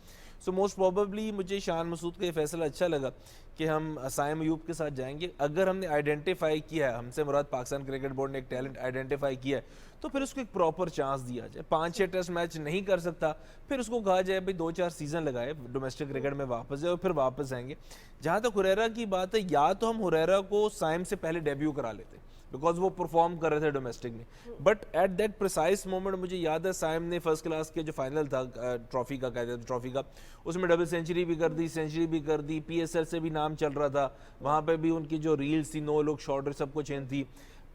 [SPEAKER 4] سو موسٹ پروبیبلی مجھے شان مسعود کا یہ فیصلہ اچھا لگا کہ ہم سائم ایوب کے ساتھ جائیں گے. اگر ہم نے آئیڈینٹیفائی کیا ہے، ہم سے مراد پاکستان کرکٹ بورڈ نے ایک ٹیلنٹ آئیڈینٹیفائی کیا ہے، تو پھر اس کو ایک پراپر چانس دیا جائے. 5-6 ٹیسٹ میچ نہیں کر سکتا پھر اس کو کہا جائے بھائی 2-4 سیزن لگائے ڈومیسٹک کرکٹ میں واپس جائے اور پھر واپس آئیں گے. جہاں تک ہریرا کی بات ہے، یا تو ہم ہریرا کو سائم سے پہلے ڈیبیو کرا لیتے بیکاز وہ پرفارم کر رہے تھے ڈومیسٹک میں. But at that precise moment مجھے یاد ہے سائم نے فرسٹ کلاس کے جو فائنل تھا ٹرافی کا کہتے تھے ٹرافی کا، اس میں ڈبل سینچری بھی کر دی، سینچری بھی کر دی. پی ایس ایل سے بھی نام چل رہا تھا، وہاں پہ بھی ان کی جو ریلز تھی، نو لک شارٹ سب کچھ ان تھی.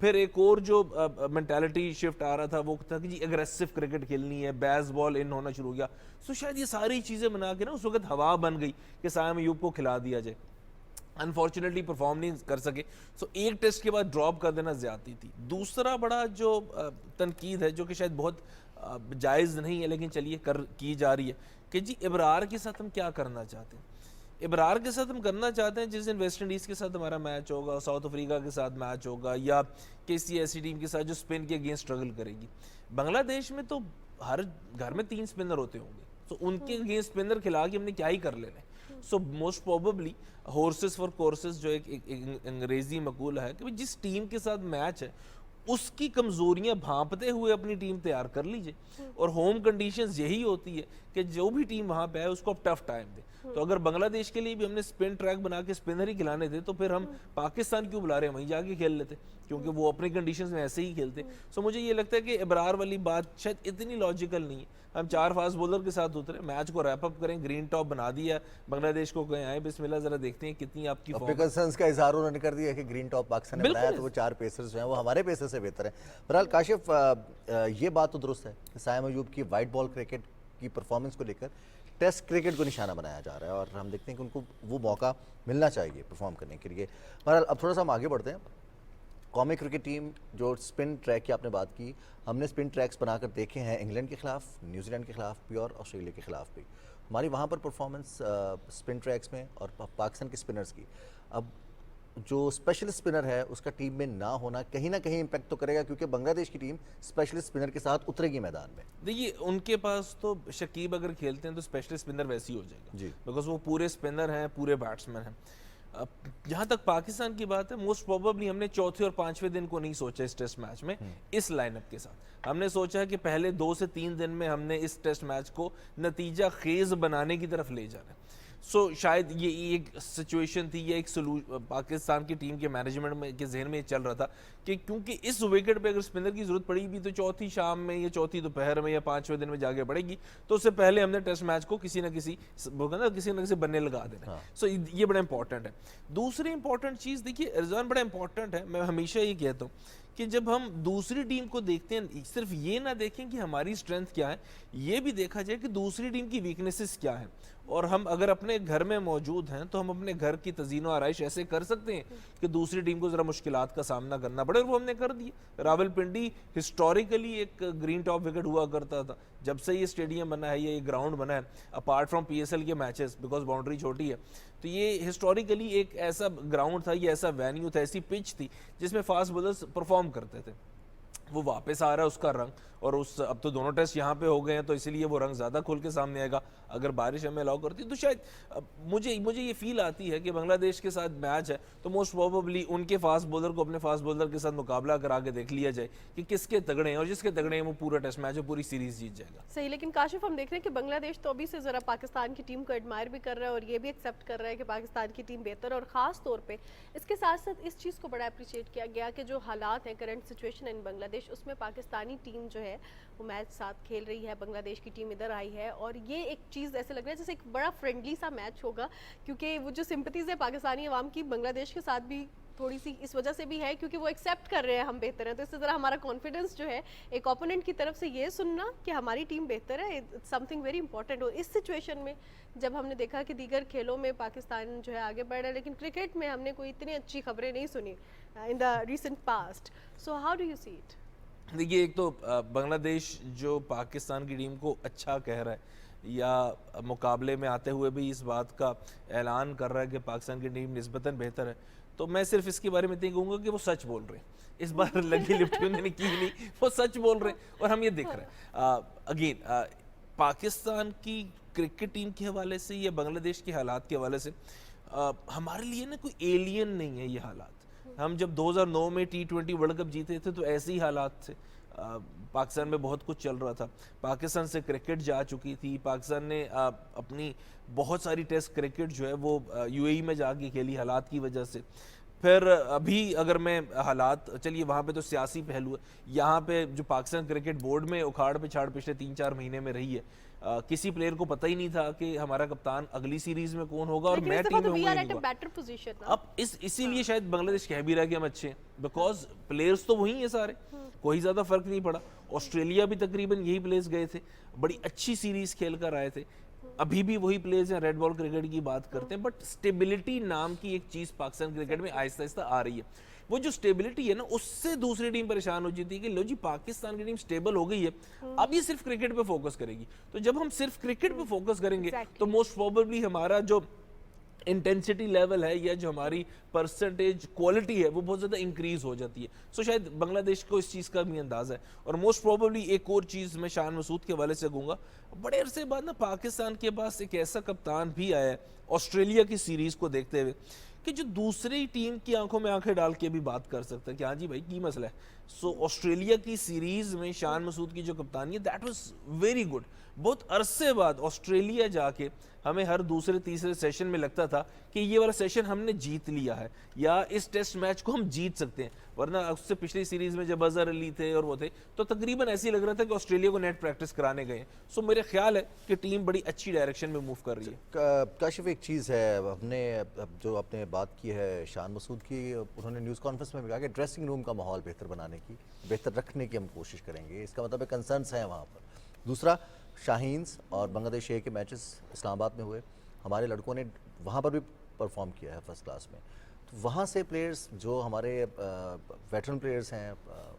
[SPEAKER 4] پھر ایک اور جو مینٹالٹی شفٹ آ رہا تھا وہ تھا کہ جی اگریسو کرکٹ کھیلنی ہے، بیس بال ان ہونا شروع ہو گیا. سو شاید یہ ساری چیزیں بنا کے نا اس وقت ہوا بن گئی کہ سائم ایوب کو کھلا دیا جائے. انفارچونیٹلی پرفارم نہیں کر سکے. سو ایک ٹیسٹ کے بعد ڈراپ کر دینا زیادتی تھی. دوسرا بڑا جو تنقید ہے جو کہ شاید بہت جائز نہیں ہے لیکن چلیے کی جا رہی ہے کہ جی ابرار کے ساتھ ہم کیا کرنا چاہتے ہیں. ابرار کے ساتھ ہم کرنا چاہتے ہیں جس دن ویسٹ انڈیز کے ساتھ ہمارا میچ ہوگا، ساؤتھ افریقہ کے ساتھ میچ ہوگا یا کسی ایسی ٹیم کے ساتھ جو اسپن کے اگینسٹ اسٹرگل کرے گی. بنگلہ دیش میں تو ہر گھر میں 3 اسپنر ہوتے ہوں گے، تو ان کے اگینسٹ اسپنر کھلا کے ہم نے کیا ہی کر لینا ہے. So most probably horses for courses جو ایک انگریزی مقولہ ہے کہ جس ٹیم کے ساتھ میچ ہے اس کی کمزوریاں بھانپتے ہوئے اپنی ٹیم تیار کر لیجئے. اور ہوم کنڈیشنز یہی ہوتی ہے کہ جو بھی ٹیم وہاں پہ ہے اس کو اب ٹف ٹائم دے. تو اگر بنگلہ دیش کے لیے بھی ہم نے اسپن ٹریک بنا کے اسپنر ہی کھلانے تھے تو پھر ہم پاکستان کیوں بلا رہے ہیں، وہیں جا کے کھیل لیتے کیونکہ وہ اپنی کنڈیشنز میں ایسے ہی کھیلتے. سو مجھے یہ لگتا ہے کہ ابرار والی بات شاید اتنی لاجیکل نہیں ہے. ہم 4 فاسٹ بولر کے ساتھ اترے، میچ کو ریپ اپ کریں، گرین ٹاپ بنا دیا، بنگلہ دیش کو کہیں آئے بسم اللہ ذرا دیکھتے ہیں کتنی آپ کی
[SPEAKER 3] اپنے کنسرنس کا اظہار انہوں نے کر دیا کہ گرین ٹاپ پاکستان نے بنایا تو وہ 4 پیسرز جو ہیں وہ ہمارے پیسر سے بہتر ہیں. بہرحال کاشف یہ بات تو درست ہے کہ سائم ایوب کی وائٹ بال کرکٹ کی پرفارمنس کو لے کر ٹیسٹ کرکٹ کو نشانہ بنایا جا رہا ہے اور ہم دیکھتے ہیں کہ ان کو وہ موقع ملنا چاہیے پرفارم کرنے کے لیے. بہرحال اب تھوڑا سا ہم آگے بڑھتے ہیں. قومی کرکٹ ٹیم جو اسپن ٹریک کی آپ نے بات کی، ہم نے اسپن ٹریکس بنا کر دیکھے ہیں انگلینڈ کے خلاف، نیوزی لینڈ کے خلاف بھی اور آسٹریلیا کے خلاف بھی. ہماری وہاں پر پرفارمنس اسپن ٹریکس میں اور پاکستان کے اسپنرز کی، اب جو اسپیشل اسپنر ہے اس کا ٹیم میں نہ ہونا کہیں نہ کہیں امپیکٹ تو کرے گا کیونکہ بنگلہ دیش کی ٹیم اسپیشل اسپنر کے ساتھ اترے گی میدان میں.
[SPEAKER 4] دیکھیے ان کے پاس تو شکیب اگر کھیلتے ہیں تو اسپیشل اسپنر ویسے ہی ہو جائے گا
[SPEAKER 3] جی
[SPEAKER 4] بیکاز وہ پورے اسپنر ہیں، پورے بیٹسمین ہیں. جہاں تک پاکستان کی بات ہے موسٹ پروبیبلی ہم نے چوتھے اور پانچویں دن کو نہیں سوچا اس ٹیسٹ میچ میں اس لائن اپ کے ساتھ. ہم نے سوچا کہ پہلے 2 سے 3 دن میں ہم نے اس ٹیسٹ میچ کو نتیجہ خیز بنانے کی طرف لے جانا ہے. سو شاید یہ ایک سچویشن تھی یا ایک پاکستان کی ٹیم کے مینجمنٹ میں کے ذہن میں یہ چل رہا تھا کہ کیونکہ اس وکٹ پہ اگر اسپنر کی ضرورت پڑی بھی تو چوتھی شام میں یا چوتھی دوپہر میں یا 5ویں دن میں جا کے پڑے گی, تو اس سے پہلے ہم نے ٹیسٹ میچ کو کسی نہ کسی بننے لگا دینا. سو یہ بڑا امپورٹنٹ ہے. دوسری امپورٹنٹ چیز دیکھیے رضوان, بڑا امپورٹنٹ ہے, میں ہمیشہ یہ کہتا ہوں کہ جب ہم دوسری ٹیم کو دیکھتے ہیں صرف یہ نہ دیکھیں کہ ہماری اسٹرینتھ کیا ہے, یہ بھی دیکھا جائے کہ دوسری ٹیم کی ویکنیسز کیا ہیں. اور ہم اگر اپنے گھر میں موجود ہیں تو ہم اپنے گھر کی تزئین و آرائش ایسے کر سکتے ہیں کہ دوسری ٹیم کو ذرا مشکلات کا سامنا کرنا پڑے, اور وہ ہم نے کر دیا. راولپنڈی ہسٹوریکلی ایک گرین ٹاپ وکٹ ہوا کرتا تھا. جب سے یہ اسٹیڈیم بنا ہے, یہ گراؤنڈ بنا ہے, اپارٹ فرام PSL کے میچز بیکاز باؤنڈری چھوٹی ہے, تو یہ ہسٹوریکلی ایک ایسا گراؤنڈ تھا, یہ ایسا وینیو تھا, ایسی پچ تھی جس میں فاسٹ بولرز پرفارم کرتے تھے. وہ واپس آ رہا ہے اس کا رنگ, اور اب تو دونوں ٹیسٹ یہاں پہ ہو گئے ہیں تو اسی لیے وہ رنگ زیادہ کھل کے سامنے آئے گا. اگر بارش ہمیں الاؤ کرتی تو شاید مجھے یہ فیل آتی ہے کہ بنگلہ دیش کے ساتھ میچ ہے تو موسٹ پروبیبلی ان کے فاسٹ بولر کو اپنے فاسٹ بولر کے ساتھ مقابلہ کرا کے دیکھ لیا جائے کہ کس کے تگڑے ہیں, اور جس کے تگڑے ہیں وہ پورا ٹیسٹ میچ اور پوری سیریز جیت جائے گا.
[SPEAKER 1] صحیح, لیکن کاشف ہم دیکھ رہے ہیں کہ بنگلہ دیش تو ابھی سے ذرا پاکستان کی ٹیم کو ایڈمائر بھی کر رہا ہے اور یہ بھی ایکسیپٹ کر رہا ہے کہ پاکستان کی ٹیم بہتر, اور خاص طور پہ اس کے ساتھ ساتھ اس چیز کو بڑا اپریشیٹ کیا گیا کہ جو حالات ہیں کرنٹ سچویشن ان بنگلہ دیش, اس میں پاکستانی ٹیم جو ہے وہ میچ ساتھ کھیل رہی ہے, بنگلہ دیش کی ٹیم ادھر آئی ہے, اور یہ ایک چیز ایسے لگ رہا ہے جیسے ایک بڑا فرینڈلی سا میچ ہوگا, کیونکہ وہ جو سمپتیز ہے پاکستانی عوام کی بنگلہ دیش کے ساتھ بھی تھوڑی سی اس وجہ سے بھی ہے کیونکہ وہ ایکسیپٹ کر رہے ہیں ہم بہتر ہیں, تو اس سے ذرا ہمارا کانفیڈنس جو ہے ایک اوپوننٹ کی طرف سے یہ سننا کہ ہماری ٹیم بہتر ہے, it's something very important. اور اس سچویشن میں جب ہم نے دیکھا کہ دیگر کھیلوں میں پاکستان جو ہے آگے بڑھ رہا ہے, لیکن کرکٹ میں ہم نے کوئی اتنی اچھی خبریں نہیں سنی in the recent past, so how do you see it?
[SPEAKER 4] دیکھیے ایک تو بنگلہ دیش جو پاکستان کی ٹیم کو اچھا کہہ رہا ہے یا مقابلے میں آتے ہوئے بھی اس بات کا اعلان کر رہا ہے کہ پاکستان کی ٹیم نسبتاً بہتر ہے, تو میں صرف اس کے بارے میں اتنا کہوں گا کہ وہ سچ بول رہے ہیں. اس بار لگی لپٹی انہوں نے کی نہیں, وہ سچ بول رہے ہیں اور ہم یہ دیکھ رہے ہیں. اگین پاکستان کی کرکٹ ٹیم کے حوالے سے یا بنگلہ دیش کے حالات کے حوالے سے ہمارے لیے نا کوئی ایلین نہیں ہے یہ حالات. ہم جب 2009 میں T20 ورلڈ کپ جیتے تھے تو ایسے ہی حالات تھے, پاکستان میں بہت کچھ چل رہا تھا, پاکستان سے کرکٹ جا چکی تھی, پاکستان نے اپنی بہت ساری ٹیسٹ کرکٹ جو ہے وہ UAE میں جا کے کھیلی حالات کی وجہ سے. پھر ابھی اگر میں حالات, چلیے وہاں پہ تو سیاسی پہلو ہے, یہاں پہ جو پاکستان کرکٹ بورڈ میں اکھاڑ پچھاڑ پچھلے 3-4 مہینے میں رہی ہے, کسی پلیئر کو پتہ ہی نہیں تھا کہ ہمارا کپتان اگلی سیریز میں کون ہوگا, اور میں ٹیم میں ہوں ہی نہیں ہوا. اب اسی لیے شاید بنگلہ دیش کہہ بھی رہا کہ ہم اچھے ہیں, بیکاز پلیئرز تو وہی ہیں سارے, کوئی زیادہ فرق نہیں پڑا. آسٹریلیا بھی تقریباً یہی پلیئرز گئے تھے, بڑی اچھی سیریز کھیل کر آئے تھے, ابھی بھی وہی پلیئرز ہیں, ریڈ بال کرکٹ کی بات کرتے ہیں, بٹ سٹیبلٹی نام کی ایک چیز پاکستان کرکٹ میں آہستہ آہستہ آ رہی ہے. وہ جو سٹیبلٹی ہے نا, اس سے دوسری ٹیم پریشان ہو جاتی ہے کہ لو جی پاکستان کی ٹیم سٹیبل ہو گئی ہے, اب یہ صرف کرکٹ پہ فوکس کرے گی. تو جب ہم صرف کرکٹ پہ فوکس کریں گے تو موسٹ پروبیبلی ہمارا جو انٹینسٹی لیول ہے یا جو ہماری پرسنٹیج کوالٹی ہے وہ بہت زیادہ انکریز ہو جاتی ہے. سو شاید بنگلہ دیش کو اس چیز کا بھی اندازہ ہے. اور موسٹ پروبیبلی ایک اور چیز میں شان مسعود کے حوالے سے کہوں گا, بڑے عرصے بعد نا پاکستان کے پاس ایک ایسا کپتان بھی آیا ہے آسٹریلیا کی سیریز کو دیکھتے ہوئے کہ جو دوسری ٹیم کی آنکھوں میں آنکھیں ڈال کے بھی بات کر سکتا ہے کہ ہاں جی بھائی کی مسئلہ ہے. سو آسٹریلیا کی سیریز میں شان مسعود کی جو کپتانی ہے دیٹ واز ویری گڈ. بہت عرصے بعد آسٹریلیا جا کے ہمیں ہر دوسرے تیسرے سیشن میں لگتا تھا کہ یہ والا سیشن ہم نے جیت لیا ہے یا اس ٹیسٹ میچ کو ہم جیت سکتے ہیں, ورنہ اس سے پچھلی سیریز میں جب اظہر علی تھے اور وہ تھے تو تقریباً ایسے ہی لگ رہا تھا کہ آسٹریلیا کو نیٹ پریکٹس کرانے گئے ہیں. سو میرے خیال ہے کہ ٹیم بڑی اچھی ڈائریکشن میں موو کر رہی ہے.
[SPEAKER 3] کاشف ایک چیز ہے, ہم نے جو آپ نے بات کی ہے شان مسعود کی, انہوں نے نیوز کانفرنس میں بھی کہا کہ ڈریسنگ روم کا ماحول بہتر بنانے کی, بہتر رکھنے کی ہم کوشش کریں گے. اس کا مطلب ہے کنسرنس ہیں وہاں پر. دوسرا, شاہینز اور بنگلہ دیش اے کے میچز اسلام آباد میں ہوئے, ہمارے لڑکوں نے وہاں پر بھی پرفارم کیا ہے فرسٹ کلاس میں. تو وہاں سے پلیئرز جو ہمارے ویٹرن پلیئرز ہیں,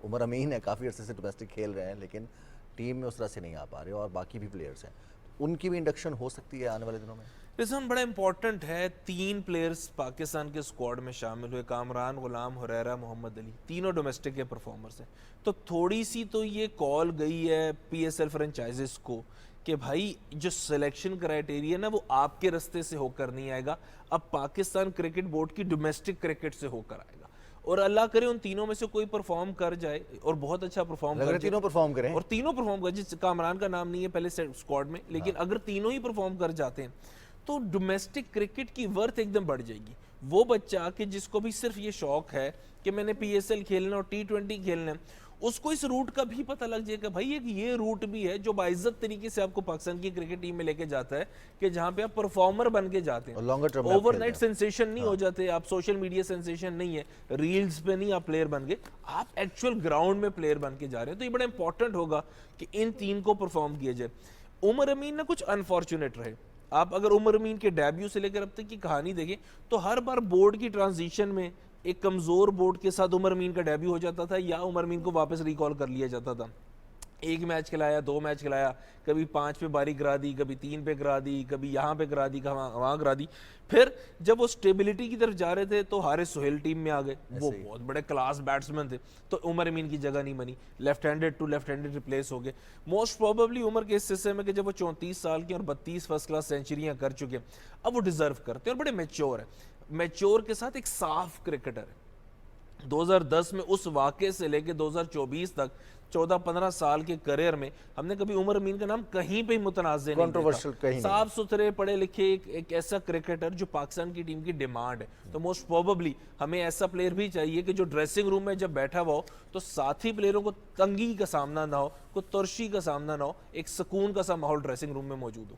[SPEAKER 3] عمر امین ہے, کافی عرصے سے ڈومیسٹک کھیل رہے ہیں لیکن ٹیم میں اس طرح سے نہیں آ پا رہے, اور باقی بھی پلیئرز ہیں, ان کی بھی انڈکشن ہو سکتی ہے آنے والے دنوں میں.
[SPEAKER 4] رضوان بڑا امپورٹنٹ ہے, 3 پلیئرز پاکستان کے اسکواڈ میں شامل ہوئے, کامران, غلام حریرہ, محمد علی, تینوں ڈومیسٹک کے پرفارمرز ہیں. تو تھوڑی سی تو یہ کال گئی ہے PSL فرنچائزز کو کہ بھائی جو سلیکشن کرائٹیریا نا وہ آپ کے رستے سے ہو کر نہیں آئے گا, اب پاکستان کرکٹ بورڈ کی ڈومیسٹک کرکٹ سے ہو کر آئے گا, اور اللہ کرے ان تینوں میں سے کوئی پرفارم کر جائے اور بہت اچھا پرفارم کر جائے,
[SPEAKER 3] تینوں پرفارم کریں
[SPEAKER 4] اور تینوں پرفارم کر, جس کامران کا نام نہیں ہے پہلے اسکواڈ میں, لیکن اگر تینوں ہی پرفارم کر جاتے ہیں تو ڈومیسٹک کرکٹ کی ورتھ ایک دم بڑھ جائے گی. وہ بچہ کہ جس کو بھی صرف یہ شوق ہے کہ میں نے پی ایس ایل کھیلنا اور T20 کھیلنا ہے, اس کو اس روٹ کا بھی پتہ لگ جائے گا بھائی ایک یہ روٹ بھی ہے جو باعزت طریقے سے آپ کو پاکستان کی کرکٹ ٹیم میں لے کے جاتا ہے, کہ جہاں پہ آپ پرفارمر بن کے جاتے ہیں, اوور نائٹ سینسیشن نہیں ہو جاتے آپ, سوشل میڈیا سینسیشن نہیں ہے, ریلز پہ نہیں آپ پلیئر بن گئے, آپ ایکچوئل گراؤنڈ میں پلیئر بن کے جا رہے ہیں. تو یہ بڑا امپورٹنٹ ہوگا کہ ان تین کو پرفارم کیا جائے. عمر امین نہ کچھ انفارچونیٹ رہے, آپ اگر عمر امین کے ڈیبیو سے لے کر اب تک کی کہانی دیکھیں تو ہر بار بورڈ کی ٹرانزیشن میں ایک کمزور بورڈ کے ساتھ عمر امین کا ڈیبیو ہو جاتا تھا, یا عمر امین کو واپس ریکال کر لیا جاتا تھا. ایک میچ کھلایا, 2 میچ کھلایا, کبھی 5 پہ باری کرا دی, کبھی 3 پہ کرا دی, کبھی یہاں پہ کرا دی, وہاں کرا دی. پھر جب وہ سٹیبلٹی کی طرف جا رہے تھے تو حارث سہیل ٹیم میں آ گئے, وہ بہت بڑے کلاس بیٹسمین تھے, تو عمر امین کی جگہ نہیں بنی, left handed to left handed replace ہو گئے. موسٹ پروبیبلی عمر کے اس حصے میں کہ جب وہ 34 سال کی اور 32 فرسٹ کلاس سینچریاں کر چکے, اب وہ ڈیزرو کرتے ہیں اور بڑے میچور ہیں, میچور کے ساتھ ایک صاف کرکٹر ہے. 2010 میں اس واقعے سے لے کے 2024 تک 14-15 سال کے کریئر میں ہم نے کبھی عمر امین کا نام کہیں پہ متنازع نہیں دیکھا. صاف ستھرے پڑھے لکھے ایک ایسا کرکٹر جو پاکستان کی ٹیم کی ڈیمانڈ ہے. تو موسٹ پروبیبلی ہمیں ایسا پلیئر بھی چاہیے کہ جو ڈریسنگ روم میں جب بیٹھا ہوا ہو تو ساتھی پلیئروں کو تنگی کا سامنا نہ ہو, کوئی ترشی کا سامنا نہ ہو, ایک سکون کا سا ماحول ڈریسنگ روم میں موجود ہو.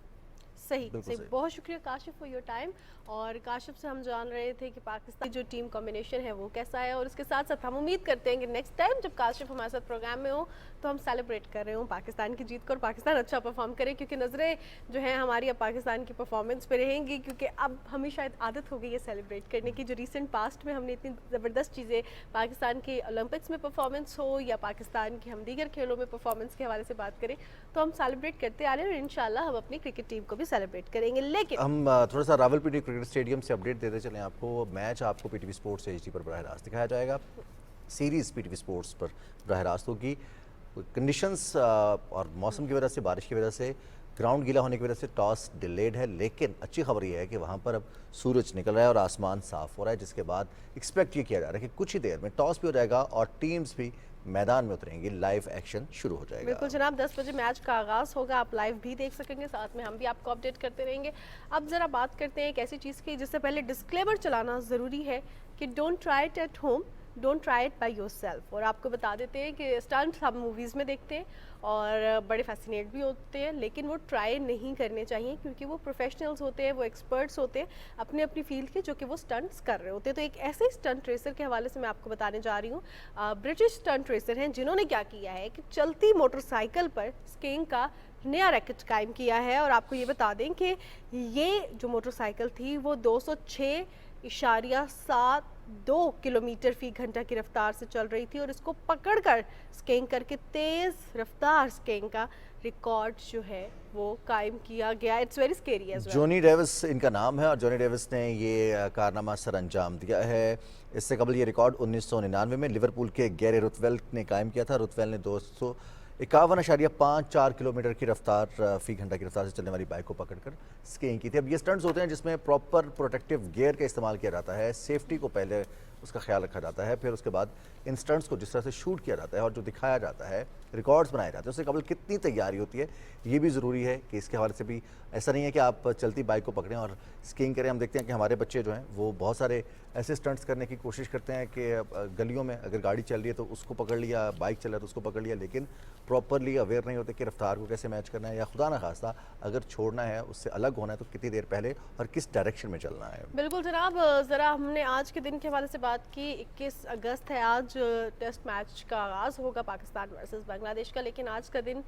[SPEAKER 1] صحیح. بہت شکریہ کاشف فار یور ٹائم. اور کاشف سے ہم جان رہے تھے کہ پاکستان کی جو ٹیم کمبینیشن ہے وہ کیسا ہے, اور اس کے ساتھ ساتھ ہم امید کرتے ہیں کہ نیکسٹ ٹائم جب کاشف ہمارے ساتھ پروگرام میں ہوں تو ہم سیلیبریٹ کر رہے ہوں پاکستان کی جیت کو, اور پاکستان اچھا پرفارم کرے, کیونکہ نظریں جو ہیں ہماری اب پاکستان کی پرفارمنس پہ رہیں گی, کیونکہ اب ہمیں شاید عادت ہو گئی ہے سیلیبریٹ کرنے کی. جو ریسنٹ پاسٹ میں ہم نے اتنی زبردست چیزیں پاکستان کے اولمپکس میں پرفارمنس ہو یا پاکستان کی ہم دیگر کھیلوں میں پرفارمنس کے حوالے سے بات کریں تو ہم سیلیبریٹ کرتے آ رہے ہیں, اور انشاءاللہ ہم اپنی کرکٹ ٹیم کو بھی سیلیبریٹ کریں گے. لیکن
[SPEAKER 3] ہم تھوڑا سا راولپنڈی کرکٹ اسٹیڈیم سے اپڈیٹ دیتے چلیں آپ کو. میچ آپ کو P T V sports H D پر براہ راست دکھایا جائے گا. Series P T V sports پر براہ راست ہوگی. کنڈیشنز اور موسم کی وجہ سے, بارش کی وجہ سے, گراؤنڈ گیلا ہونے کی وجہ سے ٹاس ڈیلیڈ ہے, لیکن اچھی خبر یہ ہے کہ وہاں پر اب سورج نکل رہا ہے اور آسمان صاف ہو رہا ہے, جس کے بعد ایکسپیکٹ یہ کیا جا رہا ہے کہ کچھ ہی دیر میں ٹاس بھی ہو جائے گا اور ٹیمز بھی میدان میں اتریں گی, لائیو ایکشن شروع ہو جائے گا.
[SPEAKER 1] بالکل جناب, 10 بجے میچ کا آغاز ہوگا, آپ لائیو بھی دیکھ سکیں گے, ساتھ میں ہم بھی آپ کو اپڈیٹ کرتے رہیں گے. اب ذرا بات کرتے ہیں ایک ایسی چیز کی جس سے پہلے ڈسکلیمر چلانا ضروری ہے کہ don't try it at home, don't try it by yourself. اور آپ کو بتا دیتے ہیں کہ اسٹنٹس ہم موویز میں دیکھتے ہیں اور بڑے فیسینیٹ بھی ہوتے ہیں, لیکن وہ ٹرائی نہیں کرنے چاہیے, کیونکہ وہ پروفیشنلز ہوتے ہیں, وہ ایکسپرٹس ہوتے ہیں اپنے اپنی فیلڈ کے, جو کہ وہ اسٹنٹس کر رہے ہوتے ہیں. تو ایک ایسے اسٹنٹ ریسر کے حوالے سے میں آپ کو بتانے جا رہی ہوں. برٹش اسٹنٹ ریسر ہیں جنہوں نے کیا کیا ہے کہ چلتی موٹر سائیکل پر اسکیئنگ کا نیا ریکٹ قائم کیا ہے. اور آپ کو یہ بتا دیں کہ یہ جو موٹر سائیکل تھی وہ 206.72 کلومیٹر فی گھنٹہ کی رفتار سے چل رہی تھی, اور اس کو پکڑ کر اسکیئنگ کر کے تیز رفتار اسکیئنگ کا ریکارڈ جو ہے وہ قائم کیا گیا. It's very scary as well.
[SPEAKER 3] Johnny Davis ان کا نام ہے, اور جونی ڈیوس نے یہ کارنامہ سر انجام دیا ہے. اس سے قبل یہ ریکارڈ 1999 میں لیورپول کے گیری روتویل نے قائم کیا تھا. روتویل نے 251.54 کلومیٹر کی رفتار فی گھنٹہ کی رفتار سے چلنے والی بائک کو پکڑ کر اسکیئنگ کی تھی. اب یہ اسٹنٹس ہوتے ہیں جس میں پراپر پروٹیکٹیو گیئر کا استعمال کیا جاتا ہے, سیفٹی کو پہلے اس کا خیال رکھا جاتا ہے, پھر اس کے بعد ان سٹنٹس کو جس طرح سے شوٹ کیا جاتا ہے اور جو دکھایا جاتا ہے, ریکارڈز بنائے جاتے ہیں, اس سے قبل کتنی تیاری ہوتی ہے یہ بھی ضروری ہے کہ اس کے حوالے سے بھی ایسا نہیں ہے کہ آپ چلتی بائک کو پکڑیں اور اسکیئنگ کریں. ہم دیکھتے ہیں کہ ہمارے بچے جو ہیں وہ بہت سارے ایسے سٹنٹس کرنے کی کوشش کرتے ہیں کہ گلیوں میں اگر گاڑی چل رہی ہے تو اس کو پکڑ لیا, بائک چل رہا ہے تو اس کو پکڑ لیا, لیکن پراپرلی اویئر نہیں ہوتے کہ رفتار کو کیسے میچ کرنا ہے, یا خدا نخواستہ اگر چھوڑنا ہے, اس سے الگ ہونا ہے تو کتنی دیر پہلے اور کس ڈائریکشن میں چلنا ہے.
[SPEAKER 1] بالکل جناب, ذرا ہم نے آج کے دن کے حوالے سے بات کی. 21 اگست ہے آج, ٹیسٹ میچ کا آغاز ہوگا پاکستان ورسز بنگلہ دیش کا, لیکن آج کا دن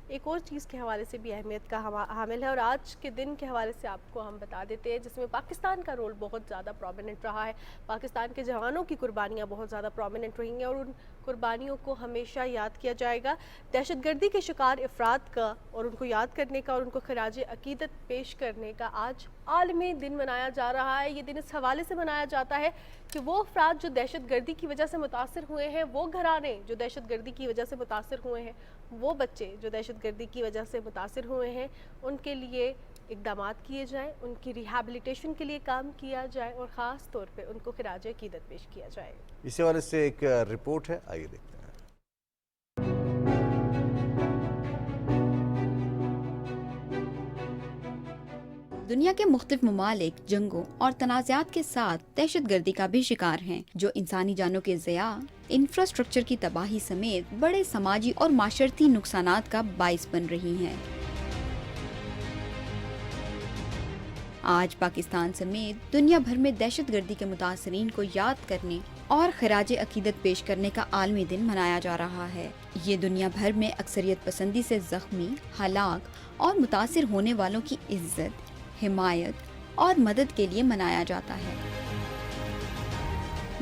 [SPEAKER 1] ایک اور چیز کے حوالے سے بھی اہمیت کا حامل ہے, اور آج کے دن کے حوالے سے آپ کو ہم بتا دیتے ہیں جس میں پاکستان کا رول بہت زیادہ پرومیننٹ رہا ہے. پاکستان کے جوانوں کی قربانیاں بہت زیادہ پرومیننٹ رہی ہیں, اور ان قربانیوں کو ہمیشہ یاد کیا جائے گا. دہشت گردی کے شکار افراد کا اور ان کو یاد کرنے کا اور ان کو خراج عقیدت پیش کرنے کا آج عالمی دن منایا جا رہا ہے. یہ دن اس حوالے سے منایا جاتا ہے کہ وہ افراد جو دہشت گردی کی وجہ سے متاثر ہوئے ہیں, وہ گھرانے جو دہشت گردی کی وجہ سے متاثر ہوئے ہیں, وہ بچے جو دہشت گردی کی وجہ سے متاثر ہوئے ہیں, ان کے لیے اقدامات کیے جائیں, ان کی ریہیبلیٹیشن کے لیے کام کیا جائے اور خاص طور پہ ان کو خراج عقیدت پیش کیا جائے.
[SPEAKER 3] اسی حوالے سے ایک رپورٹ ہے, آئیے دیکھتے ہیں.
[SPEAKER 5] دنیا کے مختلف ممالک جنگوں اور تنازعات کے ساتھ دہشت گردی کا بھی شکار ہیں, جو انسانی جانوں کے ضیاع, انفراسٹرکچر کی تباہی سمیت بڑے سماجی اور معاشرتی نقصانات کا باعث بن رہی ہیں. آج پاکستان سمیت دنیا بھر میں دہشت گردی کے متاثرین کو یاد کرنے اور خراج عقیدت پیش کرنے کا عالمی دن منایا جا رہا ہے. یہ دنیا بھر میں اکثریت پسندی سے زخمی, ہلاک اور متاثر ہونے والوں کی عزت, حمایت اور مدد کے لیے منایا جاتا ہے.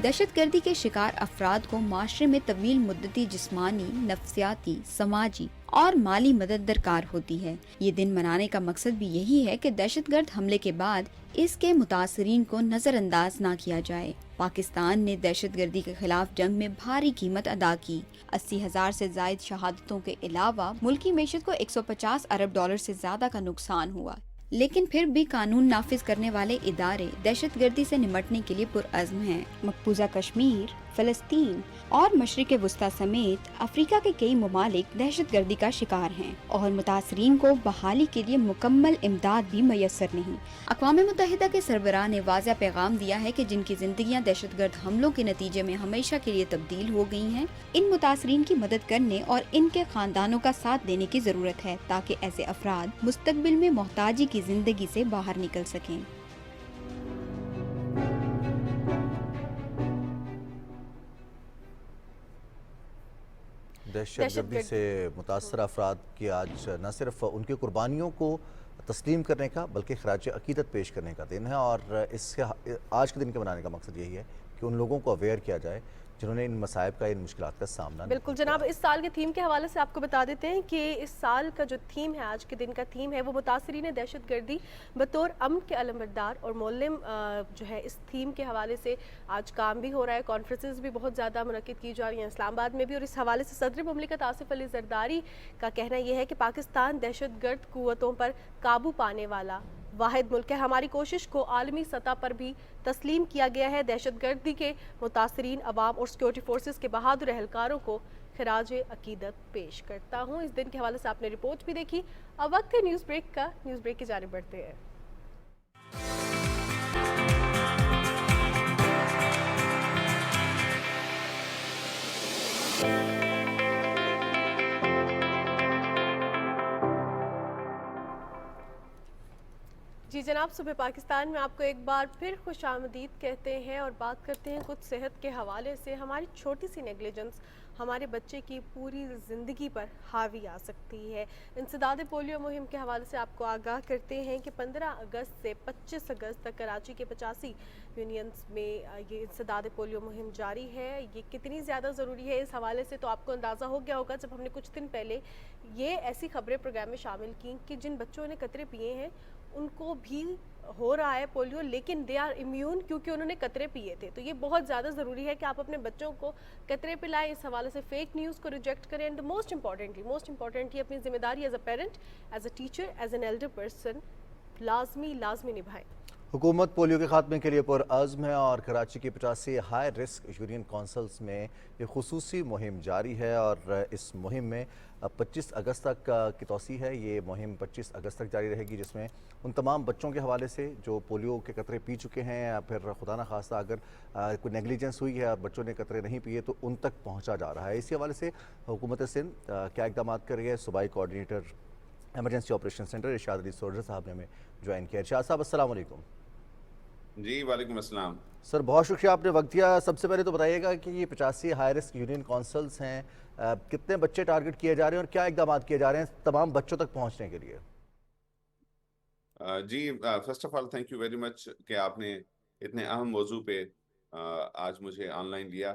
[SPEAKER 5] دہشت گردی کے شکار افراد کو معاشرے میں طویل مدتی جسمانی, نفسیاتی, سماجی اور مالی مدد درکار ہوتی ہے. یہ دن منانے کا مقصد بھی یہی ہے کہ دہشت گرد حملے کے بعد اس کے متاثرین کو نظر انداز نہ کیا جائے. پاکستان نے دہشت گردی کے خلاف جنگ میں بھاری قیمت ادا کی. 80,000 سے زائد شہادتوں کے علاوہ ملکی معیشت کو 150 ارب ڈالر سے زیادہ کا نقصان ہوا. لیکن پھر بھی قانون نافذ کرنے والے ادارے دہشت گردی سے نمٹنے کے لیے پرعزم ہیں. مقبوضہ کشمیر, فلسطین اور مشرق وسطیٰ سمیت افریقہ کے کئی ممالک دہشت گردی کا شکار ہیں اور متاثرین کو بحالی کے لیے مکمل امداد بھی میسر نہیں. اقوام متحدہ کے سربراہ نے واضح پیغام دیا ہے کہ جن کی زندگیاں دہشت گرد حملوں کے نتیجے میں ہمیشہ کے لیے تبدیل ہو گئی ہیں, ان متاثرین کی مدد کرنے اور ان کے خاندانوں کا ساتھ دینے کی ضرورت ہے تاکہ ایسے افراد مستقبل میں محتاجی کی زندگی سے باہر نکل سکیں.
[SPEAKER 3] دہشت گردی سے متاثر افراد کی آج نہ صرف ان کی قربانیوں کو تسلیم کرنے کا بلکہ خراج عقیدت پیش کرنے کا دن ہے, اور اس کے آج کے دن کے منانے کا مقصد یہی ہے کہ ان لوگوں کو اویئر کیا جائے جنہوں نے ان مصائب کا, ان مشکلات کا سامنا.
[SPEAKER 1] بالکل جناب, اس سال کے تھیم کے حوالے سے آپ کو بتا دیتے ہیں کہ اس سال کا جو تھیم ہے, آج کے دن کا تھیم ہے, وہ متاثرین دہشت گردی بطور امن کے علمبردار اور مولم جو ہے. اس تھیم کے حوالے سے آج کام بھی ہو رہا ہے, کانفرنسز بھی بہت زیادہ منعقد کی جا رہی ہیں اسلام آباد میں بھی, اور اس حوالے سے صدر مملکت آصف علی زرداری کا کہنا یہ ہے کہ پاکستان دہشت گرد قوتوں پر قابو پانے والا واحد ملک ہے. ہماری کوشش کو عالمی سطح پر بھی تسلیم کیا گیا ہے. دہشت گردی کے متاثرین عوام اور سیکورٹی فورسز کے بہادر اہلکاروں کو خراج عقیدت پیش کرتا ہوں. اس دن کے حوالے سے آپ نے رپورٹ بھی دیکھی. اب وقت ہے نیوز بریک کا, نیوز بریک کی جانب بڑھتے ہیں. جی جناب, صبح پاکستان میں آپ کو ایک بار پھر خوش آمدید کہتے ہیں اور بات کرتے ہیں کچھ صحت کے حوالے سے. ہماری چھوٹی سی نیگلیجنس ہمارے بچے کی پوری زندگی پر حاوی آ سکتی ہے. انسداد پولیو مہم کے حوالے سے آپ کو آگاہ کرتے ہیں کہ 15 اگست سے 25 اگست تک کراچی کے 85 یونینز میں یہ انسداد پولیو مہم جاری ہے. یہ کتنی زیادہ ضروری ہے اس حوالے سے تو آپ کو اندازہ ہو گیا ہوگا جب ہم نے کچھ دن پہلے یہ ایسی خبریں پروگرام میں شامل کی کہ جن بچوں نے قطرے پیے ہیں ان کو بھی ہو رہا ہے پولیو, لیکن دے آر امیون کیونکہ انہوں نے قطرے پیے تھے. تو یہ بہت زیادہ ضروری ہے کہ آپ اپنے بچوں کو قطرے پلائیں. اس حوالے سے فیک نیوز کو ریجیکٹ کریں, اینڈ موسٹ امپورٹنٹلی اپنی ذمہ داری as a parent, as a teacher, as an elder person لازمی نبھائیں.
[SPEAKER 3] حکومت پولیو کے خاتمے کے لیے پرعزم ہے اور کراچی کی 85 ہائی رسک یونین کونسلز میں یہ خصوصی مہم جاری ہے, اور اس مہم میں 25 اگست تک کی توسیع ہے. یہ مہم 25 اگست تک جاری رہے گی, جس میں ان تمام بچوں کے حوالے سے جو پولیو کے قطرے پی چکے ہیں یا پھر خدا نخواستہ اگر کوئی نیگلیجنس ہوئی ہے اور بچوں نے قطرے نہیں پیے تو ان تک پہنچا جا رہا ہے. اسی حوالے سے حکومت سندھ کیا اقدامات کر رہی ہے, صوبائی coordinator emergency operation centre Irshad Ali soldier صاحب نے ہمیں جوائن کیا. ارشاد صاحب السلام علیکم.
[SPEAKER 6] جی وعلیکم السلام
[SPEAKER 3] سر, بہت شکریہ آپ نے وقت دیا. سب سے پہلے تو بتائیے گا کہ یہ 85 ہائی رسک یونین کونسلز ہیں, کتنے بچے ٹارگٹ کیے جا رہے ہیں اور کیا اقدامات کیے جا رہے ہیں تمام بچوں تک پہنچنے کے لیے؟
[SPEAKER 6] جی first of all thank you very much کہ آپ نے اتنے اہم موضوع پہ آج مجھے آن لائن لیا.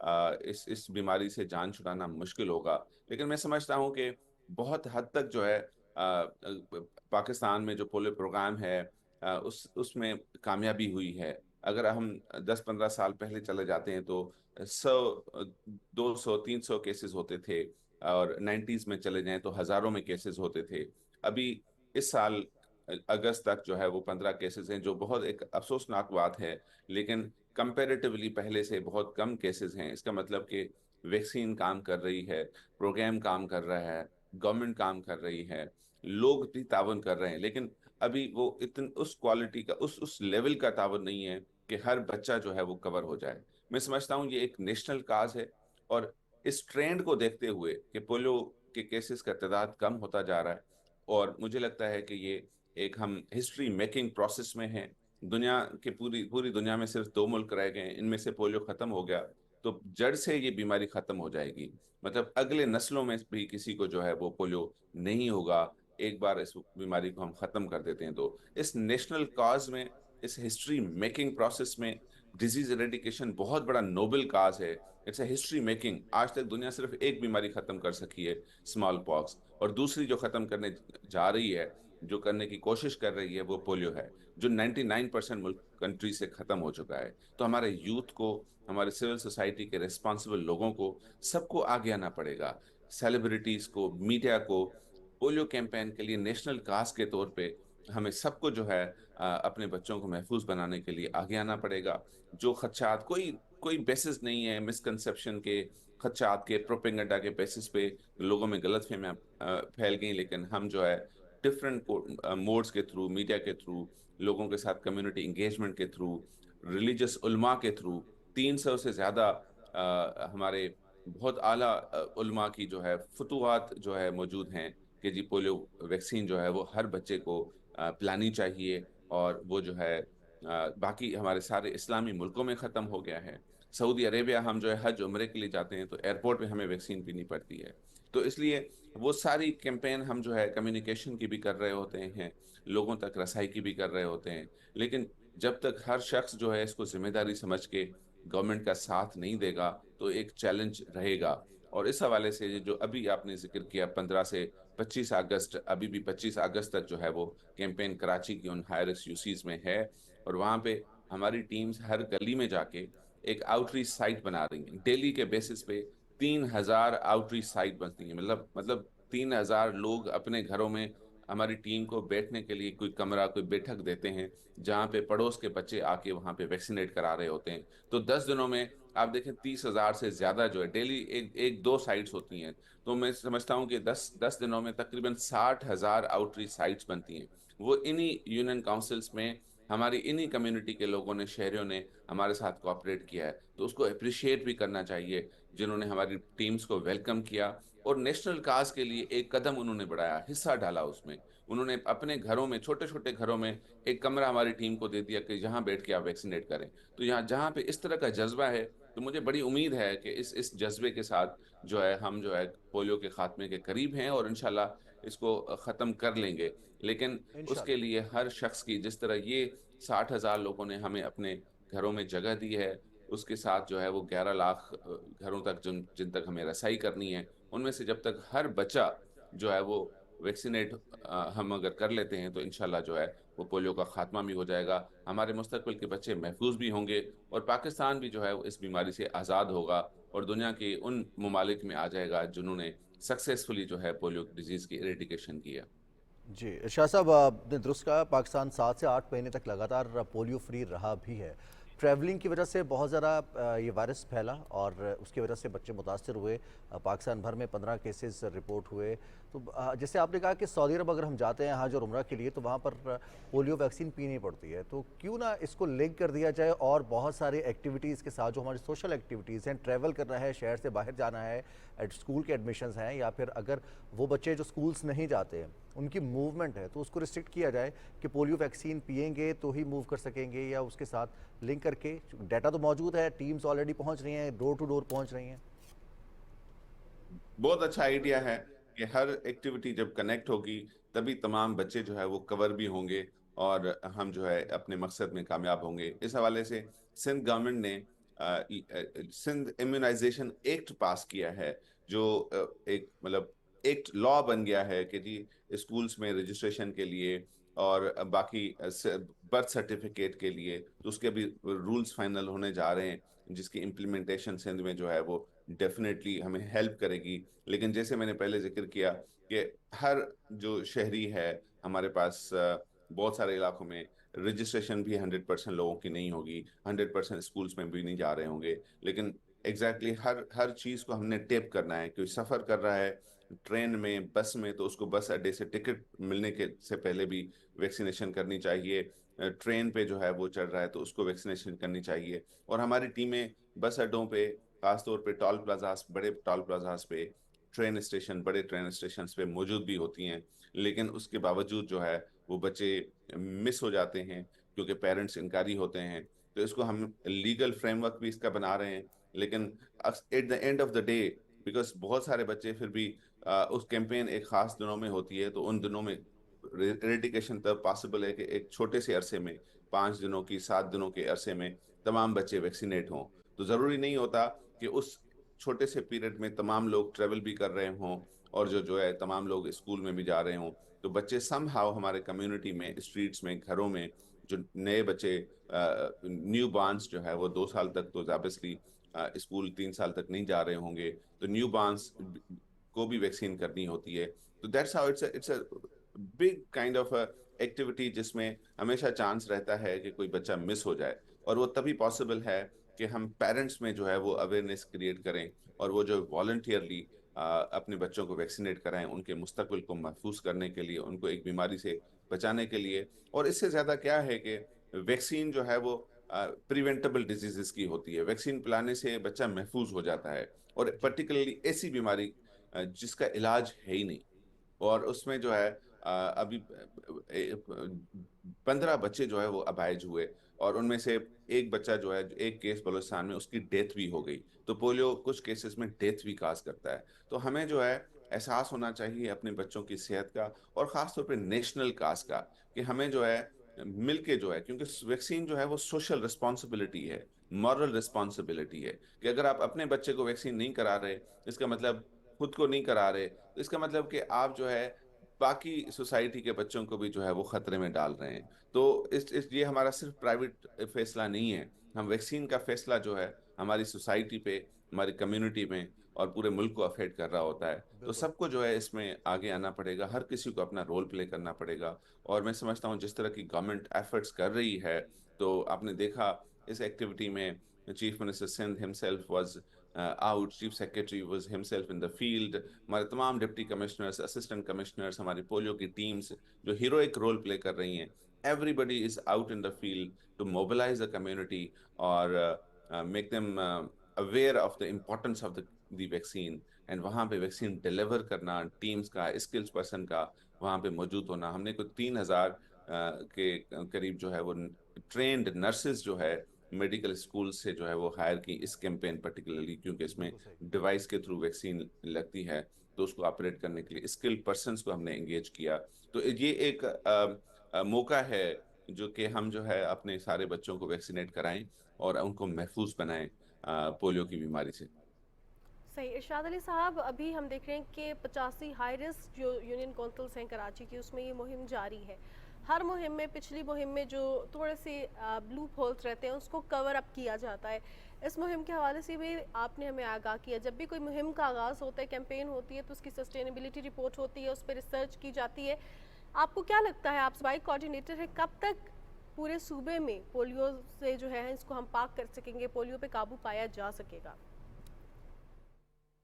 [SPEAKER 6] اس بیماری سے جان چھڑانا مشکل ہوگا. لیکن میں سمجھتا ہوں کہ بہت حد تک جو ہے پاکستان میں جو پولیو پروگرام ہے اس میں کامیابی ہوئی ہے. اگر ہم 10-15 سال پہلے چلے جاتے ہیں تو 200-300 کیسز ہوتے تھے, اور 90s میں چلے جائیں تو ہزاروں میں کیسز ہوتے تھے. ابھی اس سال اگست تک جو ہے وہ 15 کیسز ہیں, جو بہت ایک افسوسناک بات ہے, لیکن کمپیریٹیولی پہلے سے بہت کم کیسز ہیں. اس کا مطلب کہ ویکسین کام کر رہی ہے, پروگرام کام کر رہا ہے, گورنمنٹ کام کر رہی ہے, لوگ بھی تعاون کر رہے ہیں, لیکن ابھی وہ اس کوالٹی کا اس لیول کا تعاون نہیں ہے کہ ہر بچہ جو ہے وہ کور ہو جائے. میں سمجھتا ہوں یہ ایک نیشنل کاز ہے, اور اس ٹرینڈ کو دیکھتے ہوئے کہ پولیو کے کیسز کا تعداد کم ہوتا جا رہا ہے, اور مجھے لگتا ہے کہ یہ ایک ہم ہسٹری میکنگ پروسیس میں ہیں. دنیا کے پوری دنیا میں صرف 2 ملک رہ گئے ہیں, ان میں سے پولیو ختم ہو گیا تو جڑ سے یہ بیماری ختم ہو جائے گی. مطلب اگلے نسلوں میں بھی کسی کو جو ہے وہ پولیو نہیں ہوگا ایک بار اس بیماری کو ہم ختم کر دیتے ہیں. تو اس نیشنل کاز میں, اس ہسٹری میکنگ پروسیس میں ڈیزیز ایریڈیکیشن بہت بڑا نوبل کاز ہے. It's a history making. آج تک دنیا صرف ایک بیماری ختم کر سکی ہے, اسمال پاکس, اور دوسری جو ختم کرنے جا رہی ہے, جو کرنے کی کوشش کر رہی ہے, وہ پولیو ہے, جو 99% ملک کنٹری سے ختم ہو چکا ہے. تو ہمارے یوتھ کو, ہمارے سول سوسائٹی کے ریسپانسبل لوگوں کو, سب کو آگے آنا پڑے گا, سیلیبریٹیز کو, میڈیا کو, پولیو کیمپین کے لیے نیشنل کاز کے طور پہ ہمیں سب کو جو ہے اپنے بچوں کو محفوظ بنانے کے لیے آگے آنا پڑے گا. جو خدشات, کوئی بیسس نہیں ہے مسکنسیپشن کے, خدشات کے, پروپیگنڈا کے بیسس پہ لوگوں میں غلط فہمیاں پھیل گئیں, لیکن ہم جو ہے ڈفرینٹ موڈز کے تھرو, میڈیا کے تھرو, لوگوں کے ساتھ کمیونٹی انگیجمنٹ کے تھرو, ریلیجس علماء کے تھرو, 300 سے زیادہ ہمارے بہت اعلیٰ علماء کی جو ہے فتوحات جو ہے موجود ہیں کہ جی پولیو ویکسین جو ہے وہ ہر بچے کو پلانی چاہیے, اور وہ جو ہے باقی ہمارے سارے اسلامی ملکوں میں ختم ہو گیا ہے. سعودی عربیہ ہم جو ہے حج عمرے کے لیے جاتے ہیں تو ایئرپورٹ پہ ہمیں ویکسین پینی پڑتی ہے. تو اس لیے وہ ساری کیمپین ہم جو ہے کمیونیکیشن کی بھی کر رہے ہوتے ہیں, لوگوں تک رسائی کی بھی کر رہے ہوتے ہیں, لیکن جب تک ہر شخص جو ہے اس کو ذمہ داری سمجھ کے گورنمنٹ کا ساتھ نہیں دے گا تو ایک چیلنج رہے گا. اور اس حوالے سے جو ابھی آپ نے ذکر کیا 15 سے 25 اگست, ابھی بھی 25 اگست تک جو ہے وہ کیمپین کراچی کی ان ہائی رسک یوسیز میں ہے, اور وہاں پہ ہماری ٹیمز ہر گلی میں جا کے ایک آؤٹ ریچ سائٹ بنا رہی ہیں. ڈیلی کے بیسس پہ 3000 آؤٹ ریچ سائٹ بنتی ہیں, مطلب 3000 لوگ اپنے گھروں میں ہماری ٹیم کو بیٹھنے کے لیے کوئی کمرہ, کوئی بیٹھک دیتے ہیں, جہاں پہ پڑوس کے بچے آ کے وہاں پہ ویکسینیٹ کرا رہے ہوتے ہیں. تو 10 دنوں میں آپ دیکھیں 30,000 سے زیادہ جو ہے ڈیلی ایک دو سائٹس ہوتی ہیں. تو میں سمجھتا ہوں کہ 10 دنوں میں تقریباً 60,000 آؤٹ ریچ سائٹس بنتی ہیں. وہ انہی یونین کاؤنسلز میں ہماری انہی کمیونٹی کے لوگوں نے, شہریوں نے ہمارے ساتھ کوآپریٹ کیا ہے. تو اس کو اپریشیٹ بھی کرنا چاہیے جنہوں نے ہماری ٹیمز کو ویلکم کیا, اور نیشنل کاز کے لیے ایک قدم انہوں نے بڑھایا, حصہ ڈالا اس میں. انہوں نے اپنے گھروں میں, چھوٹے چھوٹے گھروں میں ایک کمرہ ہماری ٹیم کو دے دیا کہ جہاں بیٹھ کے آپ ویکسینیٹ کریں. تو جہاں پہ اس طرح کا جذبہ ہے, تو مجھے بڑی امید ہے کہ اس جذبے کے ساتھ جو ہے ہم جو ہے پولیو کے خاتمے کے قریب ہیں, اور انشاءاللہ اس کو ختم کر لیں گے. لیکن اس کے لیے ہر شخص کی, جس طرح یہ 60,000 لوگوں نے ہمیں اپنے گھروں میں جگہ دی ہے, اس کے ساتھ جو ہے وہ 11 لاکھ گھروں تک جن تک ہمیں رسائی کرنی ہے, ان میں سے جب تک ہر بچہ جو ہے وہ ویکسینیٹ ہم اگر کر لیتے ہیں تو انشاءاللہ جو ہے وہ پولیو کا خاتمہ بھی ہو جائے گا, ہمارے مستقبل کے بچے محفوظ بھی ہوں گے, اور پاکستان بھی جو ہے اس بیماری سے آزاد ہوگا, اور دنیا کے ان ممالک میں آ جائے گا جنہوں نے سکسیسفلی جو ہے پولیو ڈیزیز کی ایریڈیکیشن کیا.
[SPEAKER 3] جی شاہ صاحب, آپ نے درست کہا, پاکستان 7 سے 8 مہینے تک لگاتار پولیو فری رہا بھی ہے. ٹریولنگ کی وجہ سے بہت زیادہ یہ وائرس پھیلا, اور اس کی وجہ سے بچے متاثر ہوئے. پاکستان بھر میں 15 کیسز رپورٹ ہوئے. تو جیسے آپ نے کہا کہ سعودی عرب اگر ہم جاتے ہیں حج اور عمرہ کے لیے تو وہاں پر پولیو ویکسین پینی پڑتی ہے, تو کیوں نہ اس کو لنک کر دیا جائے, اور بہت ساری ایکٹیویٹیز کے ساتھ جو ہماری سوشل ایکٹیویٹیز ہیں, ٹریول کرنا ہے, شہر سے باہر جانا ہے, اسکول کے ایڈمیشنز ہیں, یا پھر اگر وہ بچے جو اسکولس نہیں جاتے ہیں ان کی موومنٹ ہے, تو اس کو ریسٹرکٹ کیا جائے کہ پولیو ویکسین پئیں گے تو ہی موو کر سکیں گے, یا اس کے ساتھ لنک کر کے. ڈیٹا تو موجود ہے, ٹیمز آلریڈی پہنچ رہی ہیں, ڈور ٹو ڈور پہنچ رہی ہیں.
[SPEAKER 6] بہت اچھا آئیڈیا ہے کہ ہر ایکٹیویٹی جب کنیکٹ ہوگی تبھی تمام بچے جو ہے وہ کور بھی ہوں گے, اور ہم جو ہے اپنے مقصد میں کامیاب ہوں گے. اس حوالے سے سندھ گورنمنٹ نے سندھ امیونائزیشن ایکٹ پاس کیا ہے جو ایک مطلب ایک لا بن گیا ہے کہ جی اسکولز میں رجسٹریشن کے لیے اور باقی برتھ سرٹیفکیٹ کے لیے تو اس کے بھی رولز فائنل ہونے جا رہے ہیں، جس کی امپلیمنٹیشن سندھ میں جو ہے وہ ڈیفینیٹلی ہمیں ہیلپ کرے گی. لیکن جیسے میں نے پہلے ذکر کیا کہ ہر جو شہری ہے ہمارے پاس بہت سارے علاقوں میں رجسٹریشن بھی 100% لوگوں کی نہیں ہوگی، 100% اسکولس میں بھی نہیں جا رہے ہوں گے، لیکن ایگزیکٹلی ہر چیز کو ہم نے ٹیپ کرنا ہے. کوئی سفر کر رہا ہے ٹرین میں، بس میں، تو اس کو بس اڈے سے ٹکٹ ملنے کے سے پہلے بھی ویکسینیشن کرنی چاہیے. ٹرین پہ جو ہے وہ چڑھ رہا ہے تو اس کو ویکسینیشن کرنی چاہیے. اور ہماری ٹیمیں بس اڈوں پہ، خاص طور پہ ٹول پلازاز، بڑے ٹول پلازاز پہ، ٹرین اسٹیشن، بڑے ٹرین اسٹیشنز پہ موجود بھی ہوتی ہیں. لیکن اس کے باوجود جو ہے وہ بچے مس ہو جاتے ہیں کیونکہ پیرنٹس انکاری ہوتے ہیں. تو اس کو ہم لیگل فریم ورک بھی اس کا بنا رہے ہیں، لیکن at the end of the day because بہت سارے بچے پھر بھی اس کیمپین ایک خاص دنوں میں ہوتی ہے، تو ان دنوں میں ریڈیکیشن تب پاسبل ہے کہ ایک چھوٹے سے عرصے میں 5 دنوں کی 7 دنوں کے عرصے میں تمام بچے ویکسینیٹ ہوں. تو ضروری نہیں ہوتا کہ اس چھوٹے سے پیریڈ میں تمام لوگ ٹریول بھی کر رہے ہوں اور جو ہے تمام لوگ اسکول میں بھی جا رہے ہوں. تو بچے سم ہاؤ ہمارے کمیونٹی میں، اسٹریٹس میں، گھروں میں جو نئے بچے نیو بارنس جو ہے وہ 2 سال تک تو obviously اسکول 3 سال تک نہیں جا رہے ہوں گے، تو نیو بارنس کو بھی ویکسین کرنی ہوتی ہے. تو that's how it's a big kind of activity جس میں ہمیشہ چانس رہتا ہے کہ کوئی بچہ مس ہو جائے. اور وہ تبھی پاسبل ہے کہ ہم پیرنٹس میں جو ہے وہ اویئرنیس کریٹ کریں اور وہ جو والنٹیئرلی اپنے بچوں کو ویکسینیٹ کرائیں، ان کے مستقبل کو محفوظ کرنے کے لیے، ان کو ایک بیماری سے بچانے کے لیے. اور اس سے زیادہ کیا ہے کہ ویکسین جو ہے وہ پریونٹیبل ڈیزیزز کی ہوتی ہے. ویکسین پلانے سے بچہ محفوظ ہو جاتا ہے، اور پرٹیکولرلی ایسی بیماری جس کا علاج ہے ہی نہیں. اور اس میں جو ہے ابھی 15 بچے جو ہے وہ اپائج ہوئے، اور ان میں سے ایک بچہ جو ہے، ایک کیس بلوچستان میں، اس کی ڈیتھ بھی ہو گئی. تو پولیو کچھ کیسز میں ڈیتھ بھی کاز کرتا ہے. تو ہمیں جو ہے احساس ہونا چاہیے اپنے بچوں کی صحت کا، اور خاص طور پہ نیشنل کاز کا، کہ ہمیں جو ہے مل کے جو ہے، کیونکہ ویکسین جو ہے وہ سوشل رسپانسبلٹی ہے، مورل رسپانسبلٹی ہے. کہ اگر آپ اپنے بچے کو ویکسین نہیں کرا رہے، اس کا مطلب خود کو نہیں کرا رہے، تو اس کا مطلب کہ آپ جو ہے باقی سوسائٹی کے بچوں کو بھی جو ہے وہ خطرے میں ڈال رہے ہیں. تو یہ ہمارا صرف پرائیویٹ فیصلہ نہیں ہے. ہم ویکسین کا فیصلہ جو ہے ہماری سوسائٹی پہ، ہماری کمیونٹی میں اور پورے ملک کو افیکٹ کر رہا ہوتا ہے. تو سب کو جو ہے اس میں آگے آنا پڑے گا، ہر کسی کو اپنا رول پلے کرنا پڑے گا. اور میں سمجھتا ہوں جس طرح کی گورنمنٹ ایفرٹس کر رہی ہے، تو آپ نے دیکھا اس ایکٹیویٹی میں chief minister Sindh himself was out, chief secretary was himself in the field. ہمارے تمام ڈپٹی کمشنرز، اسسٹنٹ کمشنرز، ہماری پولیو کی ٹیمز جو ہیروئک رول پلے کر رہی ہیں. Everybody is out in the field to mobilize the community or make them aware of the importance of the vaccine. And وہاں پہ ویکسین ڈیلیور کرنا، ٹیمز کا، اسکلز پرسن کا وہاں پہ موجود ہونا. ہم نے کوئی 3000 کے قریب جو ہے وہ ٹرینڈ نرسز جو ہے میڈیکل اسکول سے جو ہے وہ ہائر کی اس کیمپین پرٹیکولرلی، کیونکہ اس میں ڈیوائس کے تھرو ویکسین لگتی ہے، تو اس کو آپریٹ کرنے کے لیے اسکل پرسنس کو ہم نے انگیج کیا. تو یہ ایک موقع ہے جو کہ ہم جو ہے اپنے سارے بچوں کو ویکسینیٹ کرائیں اور ان کو محفوظ بنائیں پولیو کی بیماری سے.
[SPEAKER 1] صحیح. ارشاد علی صاحب، ابھی ہم دیکھ رہے ہیں کہ 85 ہائی رسک جو یونین کونسلز ہیں کراچی کی، اس میں یہ مہم جاری ہے. ہر مہم میں، پچھلی مہم میں جو تھوڑے سے لوپ ہولز رہتے ہیں اس کو کور اپ کیا جاتا ہے. اس مہم کے حوالے سے بھی آپ نے ہمیں آگاہ کیا. جب بھی کوئی مہم کا آغاز ہوتا ہے، کیمپین ہوتی ہے، تو اس کی سسٹینیبلٹی رپورٹ ہوتی ہے، اس پہ ریسرچ کی جاتی ہے. آپ کو کیا لگتا ہے، آپ صوبائی کوارڈینیٹر ہیں، کب تک پورے صوبے میں پولیو سے جو ہے اس کو ہم پاک کر سکیں گے، پولیو پہ قابو پایا جا سکے گا؟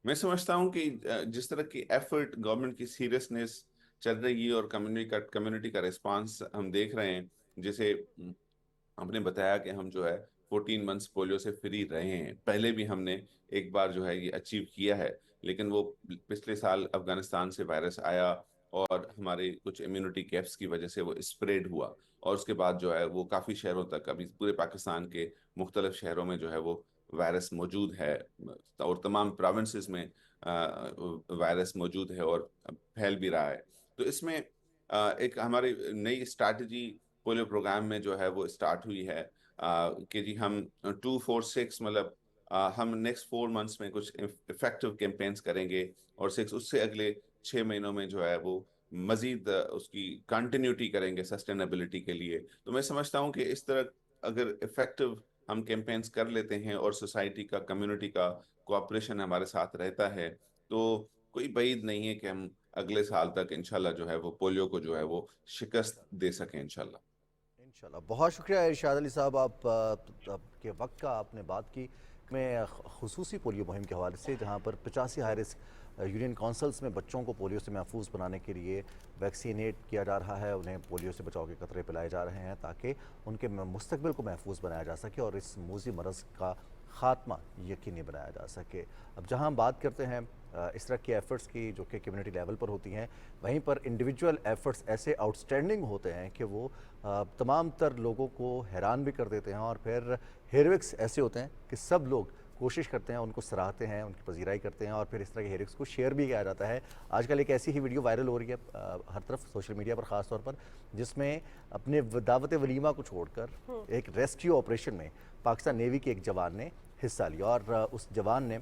[SPEAKER 6] میں سمجھتا ہوں کہ جس طرح کی ایفرٹ، گورنمنٹ کی سیریسنس چل رہی ہے اور کمیونٹی کا ریسپانس ہم دیکھ رہے ہیں. جیسے ہم نے بتایا کہ ہم جو ہے 14 منتھس پولیو سے فری رہے ہیں. پہلے بھی ہم نے ایک بار جو ہے یہ اچیو کیا ہے، لیکن وہ پچھلے سال افغانستان سے وائرس آیا اور ہمارے کچھ امیونٹی گیپس کی وجہ سے وہ اسپریڈ ہوا، اور اس کے بعد جو ہے وہ کافی شہروں تک، ابھی پورے پاکستان کے مختلف شہروں میں جو ہے وہ وائرس موجود ہے، اور تمام پروونسز میں وائرس موجود ہے اور پھیل بھی رہا ہے. تو اس میں ایک ہماری نئی اسٹریٹجی پولیو پروگرام میں جو ہے وہ اسٹارٹ ہوئی ہے. کہ جی ہم 246 مطلب ہم نیکسٹ 4 منتھس میں کچھ افیکٹو کیمپینز کریں گے، اور 6 اس سے اگلے 6 مہینوں میں جو ہے وہ مزید اس کی کنٹینیوٹی کریں گے سسٹینیبلٹی کے لیے. تو میں سمجھتا ہوں کہ اس طرح اگر افیکٹو ہم کیمپینز کر لیتے ہیں اور سوسائٹی کا، کمیونٹی کا کوآپریشن ہمارے ساتھ رہتا ہے، تو کوئی بعید نہیں ہے کہ ہم اگلے سال تک انشاءاللہ جو ہے وہ پولیو کو جو ہے وہ شکست دے سکیں انشاءاللہ.
[SPEAKER 3] انشاءاللہ. بہت شکریہ ارشاد علی صاحب، آپ کے وقت کا آپ نے بات کی. میں خصوصی پولیو مہم کے حوالے سے، جہاں پر 85 ہائی رسک یونین کونسلز میں بچوں کو پولیو سے محفوظ بنانے کے لیے ویکسینیٹ کیا جا رہا ہے، انہیں پولیو سے بچاؤ کے قطرے پلائے جا رہے ہیں تاکہ ان کے مستقبل کو محفوظ بنایا جا سکے اور اس موذی مرض کا خاتمہ یقینی بنایا جا سکے. اب جہاں ہم بات کرتے ہیں اس طرح کی ایفرٹس کی جو کہ کمیونٹی لیول پر ہوتی ہیں، وہیں پر انڈیویجول ایفرٹس ایسے آؤٹسٹینڈنگ ہوتے ہیں کہ وہ تمام تر لوگوں کو حیران بھی کر دیتے ہیں، اور پھر ہیروکس ایسے ہوتے ہیں کہ سب لوگ کوشش کرتے ہیں، ان کو سراہتے ہیں، ان کی پذیرائی کرتے ہیں، اور پھر اس طرح کے ہیروکس کو شیئر بھی کیا جاتا ہے. آج کل ایک ایسی ہی ویڈیو وائرل ہو رہی ہے ہر طرف سوشل میڈیا پر خاص طور پر، جس میں اپنے دعوت ولیمہ کو چھوڑ کر ایک ریسکیو آپریشن میں پاکستان نیوی کے ایک جوان نے حصہ لیا، اور اس جوان نے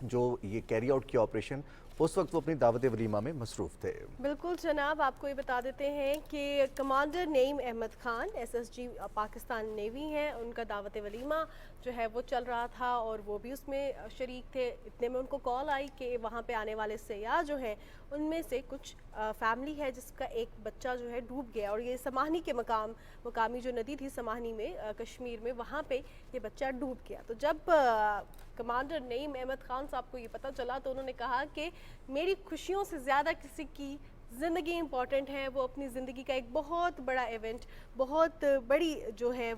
[SPEAKER 3] جو یہ کیری آؤٹ کیا آپریشن، اس وقت وہ اپنی دعوت ولیمہ میں مصروف تھے.
[SPEAKER 1] بالکل جناب، آپ کو یہ بتا دیتے ہیں کہ کمانڈر نعیم احمد خان SSG پاکستان نیوی ہیں، ان کا دعوت ولیمہ جو ہے وہ چل رہا تھا اور وہ بھی اس میں شریک تھے. اتنے میں ان کو کال آئی کہ وہاں پہ آنے والے سیاح جو ہیں ان میں سے کچھ فیملی ہے جس کا ایک بچہ جو ہے ڈوب گیا، اور یہ سماہنی کے مقامی جو ندی تھی سماہنی میں کشمیر میں، وہاں پہ یہ بچہ ڈوب گیا. تو جب کمانڈر نعیم احمد خان صاحب کو یہ پتہ چلا تو انہوں نے کہا کہ میری خوشیوں سے زیادہ کسی کی زندگی امپورٹنٹ ہے. وہ اپنی زندگی کا ایک بہت بڑا ایونٹ، بہت بڑی جو ہے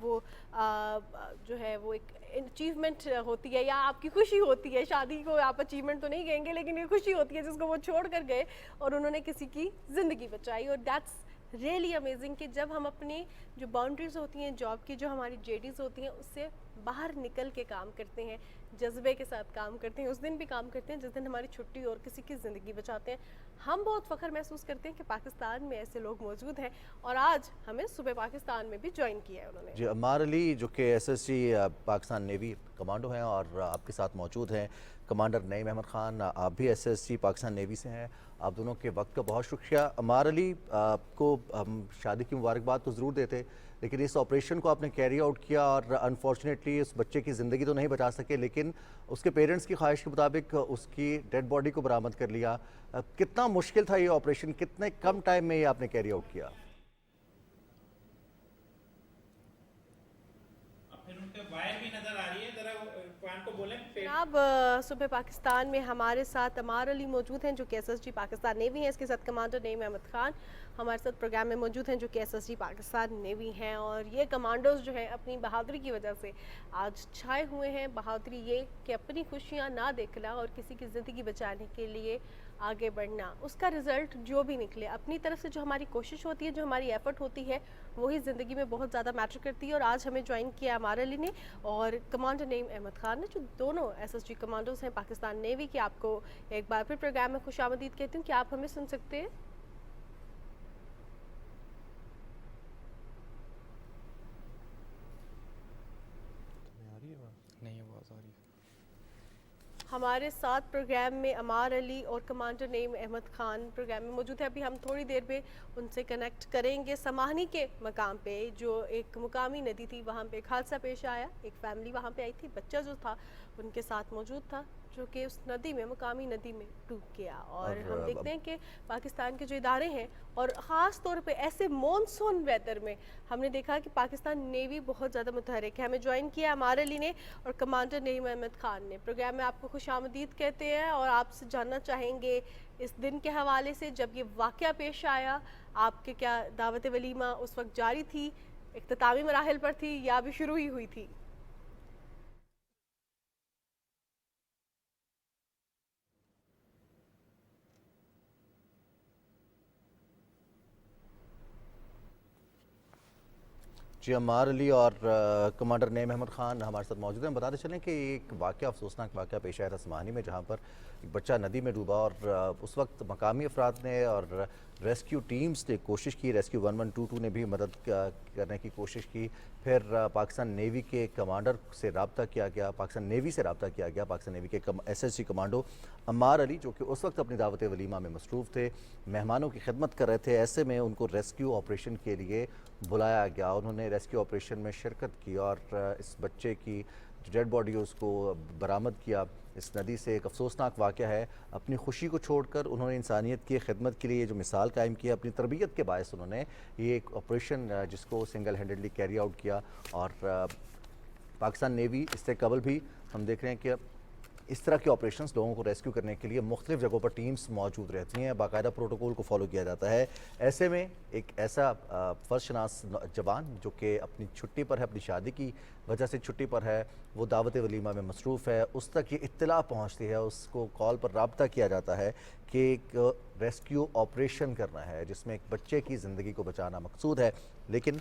[SPEAKER 1] وہ ایک اچیومنٹ ہوتی ہے، یا آپ کی خوشی ہوتی ہے. شادی کو آپ اچیومنٹ تو نہیں کہیں گے، لیکن یہ خوشی ہوتی ہے جس کو وہ چھوڑ کر گئے اور انہوں نے کسی کی زندگی بچائی. اور دیٹس ریئلی امیزنگ کہ جب ہم اپنی جو باؤنڈریز ہوتی ہیں جاب کی، جو ہماری JDs ہوتی ہیں، اس سے باہر نکل کے کام کرتے ہیں، جذبے کے ساتھ کام کرتے ہیں. اس دن بھی کام کرتے ہیں جس دن ہماری چھٹی اور کسی کی زندگی بچاتے ہیں. ہم بہت فخر محسوس کرتے ہیں کہ پاکستان میں ایسے لوگ موجود ہیں، اور آج ہمیں صبح پاکستان میں بھی جوائن کیا ہے انہوں نے.
[SPEAKER 3] جی، عمار علی جو کہ SSG پاکستان نیوی کمانڈو ہیں اور آپ کے ساتھ موجود ہیں. کمانڈر نعیم احمد خان، آپ بھی SSG پاکستان نیوی سے ہیں. آپ دونوں کے وقت کا بہت شکریہ. عمار علی، آپ کو ہم شادی کی مبارکباد تو ضرور دیتے، لیکن اس آپریشن کو آپ نے کیری آؤٹ کیا اور انفارچونیٹلی اس بچے کی زندگی تو نہیں بچا سکے، لیکن اس کے پیرنٹس کی خواہش کے مطابق اس کی ڈیڈ باڈی کو برآمد کر لیا. کتنا مشکل تھا یہ آپریشن؟ کتنے کم ٹائم میں یہ آپ نے کیری آؤٹ کیا؟
[SPEAKER 1] جناب، صبح پاکستان میں ہمارے ساتھ عمار علی موجود ہیں جو کہ SSG پاکستان نیوی ہیں. اس کے ساتھ کمانڈر نعیم احمد خان ہمارے ساتھ پروگرام میں موجود ہیں جو کہ SSG پاکستان نیوی ہیں. اور یہ کمانڈوز جو ہیں اپنی بہادری کی وجہ سے آج چھائے ہوئے ہیں. بہادری یہ کہ اپنی خوشیاں نہ دیکھنا اور کسی کی زندگی بچانے کے لیے آگے بڑھنا. اس کا رزلٹ جو بھی نکلے، اپنی طرف سے جو ہماری کوشش ہوتی ہے، جو ہماری ایفرٹ ہوتی ہے، وہی زندگی میں بہت زیادہ میٹر کرتی ہے. اور آج ہمیں جوائن کیا عمار علی نے اور کمانڈر نعیم احمد خان نے، جو دونوں SSG کمانڈوز ہیں پاکستان نیوی کی. آپ کو ایک بار پھر پروگرام میں خوش آمدید کہتی ہوں. کہ آپ ہمیں سن سکتے ہیں؟ ہمارے ساتھ پروگرام میں عمار علی اور کمانڈر نعیم احمد خان پروگرام میں موجود ہے. ابھی ہم تھوڑی دیر میں ان سے کنیکٹ کریں گے. سماہنی کے مقام پہ جو ایک مقامی ندی تھی، وہاں پہ ایک حادثہ پیش آیا. ایک فیملی وہاں پہ آئی تھی، بچہ جو تھا ان کے ساتھ موجود تھا، جو کہ اس ندی میں، مقامی ندی میں ڈوب گیا. اور ہم دیکھتے ہیں کہ پاکستان کے جو ادارے ہیں، اور خاص طور پہ ایسے مونسون ویدر میں، ہم نے دیکھا کہ پاکستان نیوی بہت زیادہ متحرک ہے. ہمیں جوائن کیا عمار علی نے اور کمانڈر نعیم احمد خان نے. پروگرام میں آپ کو خوش آمدید کہتے ہیں اور آپ سے جاننا چاہیں گے اس دن کے حوالے سے جب یہ واقعہ پیش آیا، آپ کے کیا دعوت ولیمہ اس وقت جاری تھی، اختتامی مراحل پر تھی، یا ابھی شروع ہی ہوئی تھی؟
[SPEAKER 3] جی، عمار علی اور کمانڈر نعیم احمد خان ہمارے ساتھ موجود ہیں. بتاتے چلیں کہ ایک واقعہ، افسوسناک واقعہ پیش آیا تھا سماہنی میں، جہاں پر ایک بچہ ندی میں ڈوبا اور اس وقت مقامی افراد نے اور ریسکیو ٹیمز نے کوشش کی, ریسکیو 1122 نے بھی مدد کرنے کی کوشش کی, پھر پاکستان نیوی کے کمانڈر سے رابطہ کیا گیا, پاکستان نیوی سے رابطہ کیا گیا, پاکستان نیوی کے SSG کمانڈو عمار علی جو کہ اس وقت اپنی دعوت ولیمہ میں مصروف تھے, مہمانوں کی خدمت کر رہے تھے, ایسے میں ان کو ریسکیو آپریشن کے لیے بلایا گیا. انہوں نے ریسکیو آپریشن میں شرکت کی اور اس بچے کی ڈیڈ باڈی اس کو برآمد کیا اس ندی سے. ایک افسوسناک واقعہ ہے, اپنی خوشی کو چھوڑ کر انہوں نے انسانیت کی خدمت کے لیے جو مثال قائم کی, اپنی تربیت کے باعث انہوں نے یہ ایک آپریشن جس کو سنگل ہینڈڈلی کیری آؤٹ کیا. اور پاکستان نیوی اس سے قبل بھی ہم دیکھ رہے ہیں کہ اس طرح کے آپریشنز لوگوں کو ریسکیو کرنے کے لیے مختلف جگہوں پر ٹیمز موجود رہتی ہیں, باقاعدہ پروٹوکول کو فالو کیا جاتا ہے. ایسے میں ایک ایسا فرض شناس جوان جو کہ اپنی چھٹی پر ہے, اپنی شادی کی وجہ سے چھٹی پر ہے, وہ دعوت ولیمہ میں مصروف ہے, اس تک یہ اطلاع پہنچتی ہے, اس کو کال پر رابطہ کیا جاتا ہے کہ ایک ریسکیو آپریشن کرنا ہے جس میں ایک بچے کی زندگی کو بچانا مقصود ہے. لیکن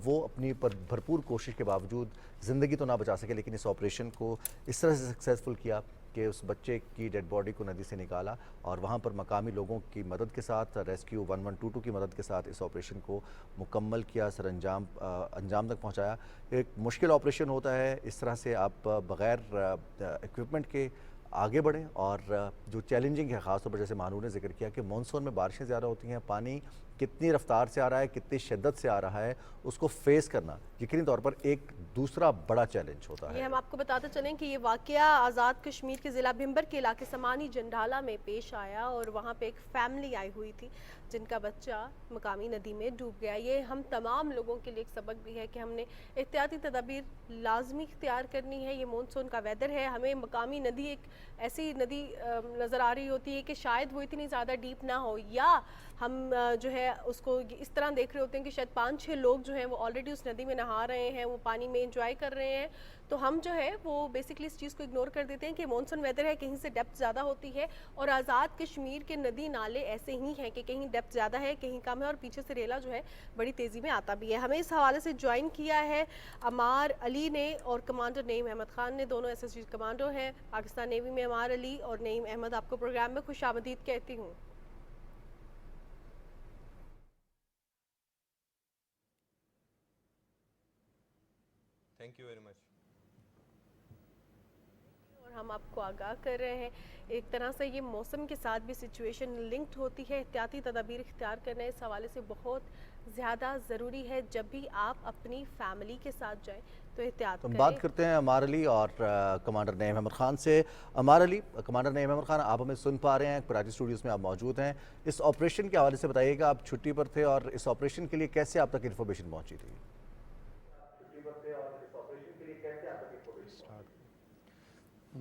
[SPEAKER 3] وہ اپنی بھرپور کوشش کے باوجود زندگی تو نہ بچا سکے, لیکن اس آپریشن کو اس طرح سے سکسیزفل کیا کہ اس بچے کی ڈیڈ باڈی کو ندی سے نکالا اور وہاں پر مقامی لوگوں کی مدد کے ساتھ, ریسکیو 1122 کی مدد کے ساتھ اس آپریشن کو مکمل کیا, سر انجام تک پہنچایا. ایک مشکل آپریشن ہوتا ہے, اس طرح سے آپ بغیر ایکوپمنٹ کے آگے بڑھیں, اور جو چیلنجنگ ہے خاص طور پر جیسے مانور نے ذکر کیا کہ مانسون میں بارشیں زیادہ ہوتی ہیں, پانی کتنی رفتار سے آ رہا ہے, کتنی شدت سے آ رہا ہے, اس کو فیس کرنا یقینی طور پر ایک دوسرا بڑا چیلنج ہوتا ہے.
[SPEAKER 1] یہ ہم آپ کو بتاتے چلیں کہ یہ واقعہ آزاد کشمیر کے ضلع بھمبر کے علاقے سمانی جنڈھالہ میں پیش آیا, اور وہاں پہ ایک فیملی آئی ہوئی تھی جن کا بچہ مقامی ندی میں ڈوب گیا. یہ ہم تمام لوگوں کے لیے ایک سبق بھی ہے کہ ہم نے احتیاطی تدابیر لازمی اختیار کرنی ہے. یہ مونسون کا ویدر ہے, ہمیں مقامی ندی ایک ایسی ندی نظر آ رہی ہوتی ہے کہ شاید وہ اتنی زیادہ ڈیپ نہ ہو, یا ہم جو ہے اس کو اس طرح دیکھ رہے ہوتے ہیں کہ شاید 5-6 لوگ جو ہیں وہ آلریڈی اس ندی میں نہا رہے ہیں, وہ پانی میں انجوائے کر رہے ہیں, تو ہم جو ہے وہ بیسکلی اس چیز کو اگنور کر دیتے ہیں کہ مونسون ویدر ہے, کہیں سے ڈیپتھ زیادہ ہوتی ہے, اور آزاد کشمیر کے ندی نالے ایسے ہی ہیں کہ کہیں ڈیپتھ زیادہ ہے, کہیں کم ہے, اور پیچھے سے ریلا جو ہے بڑی تیزی میں آتا بھی ہے. ہمیں اس حوالے سے جوائن کیا ہے عمار علی نے اور کمانڈر نعیم احمد خان نے, دونوں SSG کمانڈو ہیں پاکستان نیوی میں. عمار علی اور نعیم احمد, آپ کو پروگرام میں خوش آمدید کہتی ہوں.
[SPEAKER 7] تھینک یو ویری مچ.
[SPEAKER 1] اور ہم آپ کو آگاہ کر رہے ہیں, ایک طرح سے یہ موسم کے ساتھ بھی سچویشن لنکڈ ہوتی ہے, احتیاطی تدابیر اختیار کرنا اس حوالے سے بہت زیادہ ضروری ہے. جب بھی آپ اپنی فیملی کے ساتھ جائیں تو احتیاط کریں.
[SPEAKER 3] بات کرتے ہیں عمار علی اور کمانڈر نعیم احمد خان سے. عمار علی, کمانڈر نعیم احمد خان, آپ ہمیں سن پا رہے ہیں, کراچی اسٹوڈیوز میں آپ موجود ہیں. اس آپریشن کے حوالے سے بتائیے گا, آپ چھٹی پر تھے اور اس آپریشن کے لیے کیسے آپ تک انفارمیشن پہنچی تھی؟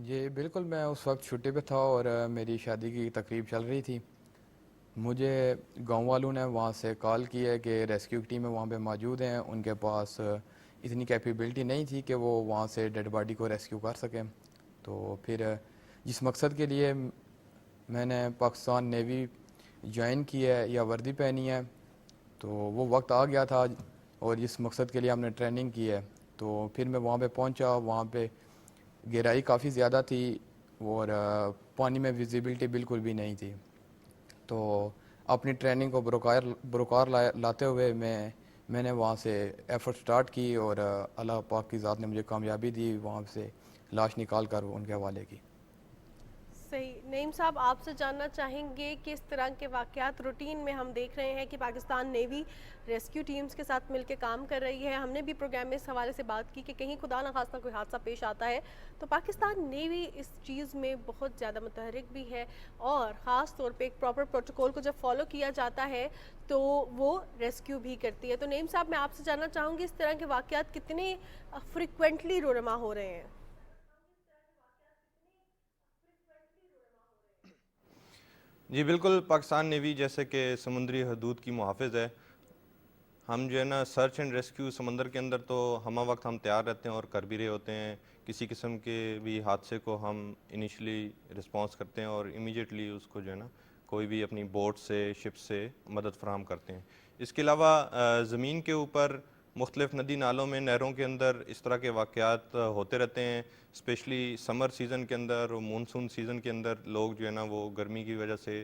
[SPEAKER 8] جی بالکل, میں اس وقت چھٹی پہ تھا اور میری شادی کی تقریب چل رہی تھی. مجھے گاؤں والوں نے وہاں سے کال کی ہے کہ ریسکیو ٹیمیں وہاں پہ موجود ہیں, ان کے پاس اتنی کیپیبلٹی نہیں تھی کہ وہ وہاں سے ڈیڈ باڈی کو ریسکیو کر سکیں. تو پھر جس مقصد کے لیے میں نے پاکستان نیوی جوائن کی ہے یا وردی پہنی ہے, تو وہ وقت آ گیا تھا, اور جس مقصد کے لیے ہم نے ٹریننگ کی ہے, تو پھر میں وہاں پہ پہنچا. وہاں پہ گہرائی کافی زیادہ تھی اور پانی میں ویزیبلٹی بالکل بھی نہیں تھی. تو اپنی ٹریننگ کو بروکار لاتے ہوئے میں نے وہاں سے ایفرٹ سٹارٹ کی, اور اللہ پاک کی ذات نے مجھے کامیابی دی, وہاں سے لاش نکال کر ان کے حوالے کی.
[SPEAKER 1] صحیح. نعیم صاحب, آپ سے جاننا چاہیں گے کہ اس طرح کے واقعات روٹین میں ہم دیکھ رہے ہیں کہ پاکستان نیوی ریسکیو ٹیمز کے ساتھ مل کے کام کر رہی ہے. ہم نے بھی پروگرام میں اس حوالے سے بات کی کہ کہیں خدا نہ خواستہ کوئی حادثہ پیش آتا ہے تو پاکستان نیوی اس چیز میں بہت زیادہ متحرک بھی ہے, اور خاص طور پہ ایک پراپر پروٹوکول کو جب فالو کیا جاتا ہے تو وہ ریسکیو بھی کرتی ہے. تو نعیم صاحب, میں آپ سے جاننا چاہوں گی اس طرح کے واقعات کتنے فریکوینٹلی رونما ہو رہے ہیں؟
[SPEAKER 7] جی بالکل, پاکستان نیوی جیسے کہ سمندری حدود کی محافظ ہے, ہم جو ہے نا سرچ اینڈ ریسکیو سمندر کے اندر تو ہمہ وقت ہم تیار رہتے ہیں اور کر بھی رہے ہوتے ہیں. کسی قسم کے بھی حادثے کو ہم انیشلی رسپانس کرتے ہیں اور امیجیٹلی اس کو جو ہے نا کوئی بھی اپنی بوٹ سے, شپ سے مدد فراہم کرتے ہیں. اس کے علاوہ زمین کے اوپر مختلف ندی نالوں میں, نہروں کے اندر اس طرح کے واقعات ہوتے رہتے ہیں. اسپیشلی سمر سیزن کے اندر اور مونسون سیزن کے اندر لوگ جو ہے نا وہ گرمی کی وجہ سے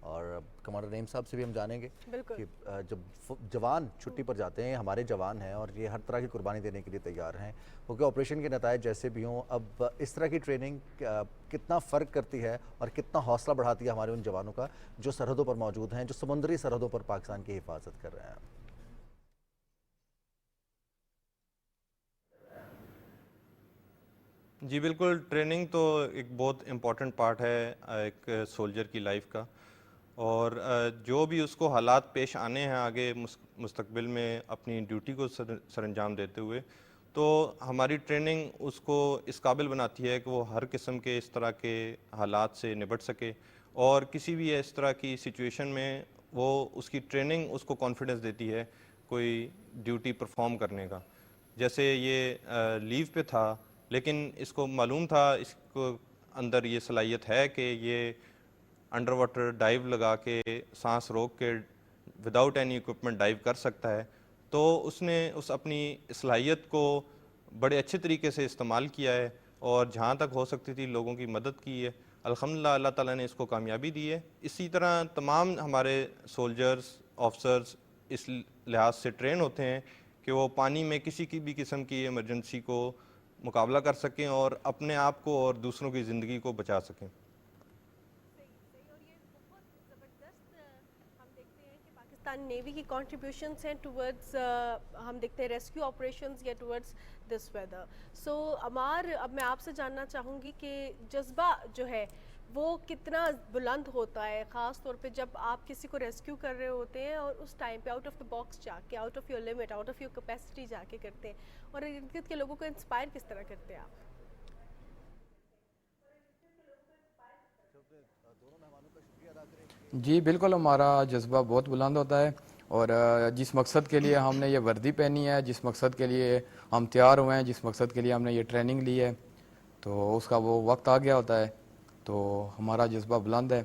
[SPEAKER 3] اور کمانڈر نعیم صاحب سے بھی ہم جانیں گے
[SPEAKER 1] بالکل۔
[SPEAKER 3] کہ جب جوان چھٹی پر جاتے ہیں، ہمارے جوان ہیں اور یہ ہر طرح کی قربانی دینے کے لیے تیار ہیں، وہ کہ آپریشن کے نتائج جیسے بھی ہوں، اب اس طرح کی ٹریننگ کتنا فرق کرتی ہے اور کتنا حوصلہ بڑھاتی ہے ہمارے ان جوانوں کا جو سرحدوں پر موجود ہیں، جو سمندری سرحدوں پر پاکستان کی حفاظت کر رہے ہیں؟
[SPEAKER 7] جی بالکل، ٹریننگ تو ایک بہت امپورٹنٹ پارٹ ہے ایک سولجر کی لائف کا، اور جو بھی اس کو حالات پیش آنے ہیں آگے مستقبل میں اپنی ڈیوٹی کو سر انجام دیتے ہوئے، تو ہماری ٹریننگ اس کو اس قابل بناتی ہے کہ وہ ہر قسم کے اس طرح کے حالات سے نپٹ سکے، اور کسی بھی اس طرح کی سچویشن میں وہ اس کی ٹریننگ اس کو کانفیڈنس دیتی ہے کوئی ڈیوٹی پرفارم کرنے کا۔ جیسے یہ لیو پہ تھا، لیکن اس کو معلوم تھا اس کو اندر یہ صلاحیت ہے کہ یہ انڈر واٹر ڈائیو لگا کے سانس روک کے وداؤٹ اینی اکوپمنٹ ڈائیو کر سکتا ہے، تو اس نے اس اپنی صلاحیت کو بڑے اچھے طریقے سے استعمال کیا ہے، اور جہاں تک ہو سکتی تھی لوگوں کی مدد کی ہے۔ الحمدللہ اللہ تعالیٰ نے اس کو کامیابی دی ہے۔ اسی طرح تمام ہمارے سولجرز، آفسرز اس لحاظ سے ٹرین ہوتے ہیں کہ وہ پانی میں کسی کی بھی قسم کی ایمرجنسی کو مقابلہ کر سکیں اور اپنے آپ کو اور دوسروں کی زندگی کو بچا سکیں۔
[SPEAKER 1] پاکستان نیوی کی کنٹریبیوشنز ہیں ٹورڈز ہم دیکھتے ہیں ریسکیو آپریشنز یا ٹورڈز دس ویدر۔ سو عمار، اب میں آپ سے جاننا چاہوں گی کہ جذبہ جو ہے وہ کتنا بلند ہوتا ہے، خاص طور پہ جب آپ کسی کو ریسکیو کر رہے ہوتے ہیں اور اس ٹائم پہ آؤٹ آف دا باکس جا کے، out of your limit, out of your capacity جا کے کرتے ہیں، اور ارد گرد کے لوگوں کو انسپائر کس طرح کرتے ہیں آپ؟
[SPEAKER 8] جی بالکل، ہمارا جذبہ بہت بلند ہوتا ہے، اور جس مقصد کے لیے ہم نے یہ وردی پہنی ہے، جس مقصد کے لیے ہم تیار ہوئے ہیں، جس مقصد کے لیے ہم نے یہ ٹریننگ لی ہے، تو اس کا وہ وقت آ گیا ہوتا ہے، تو ہمارا جذبہ بلند ہے۔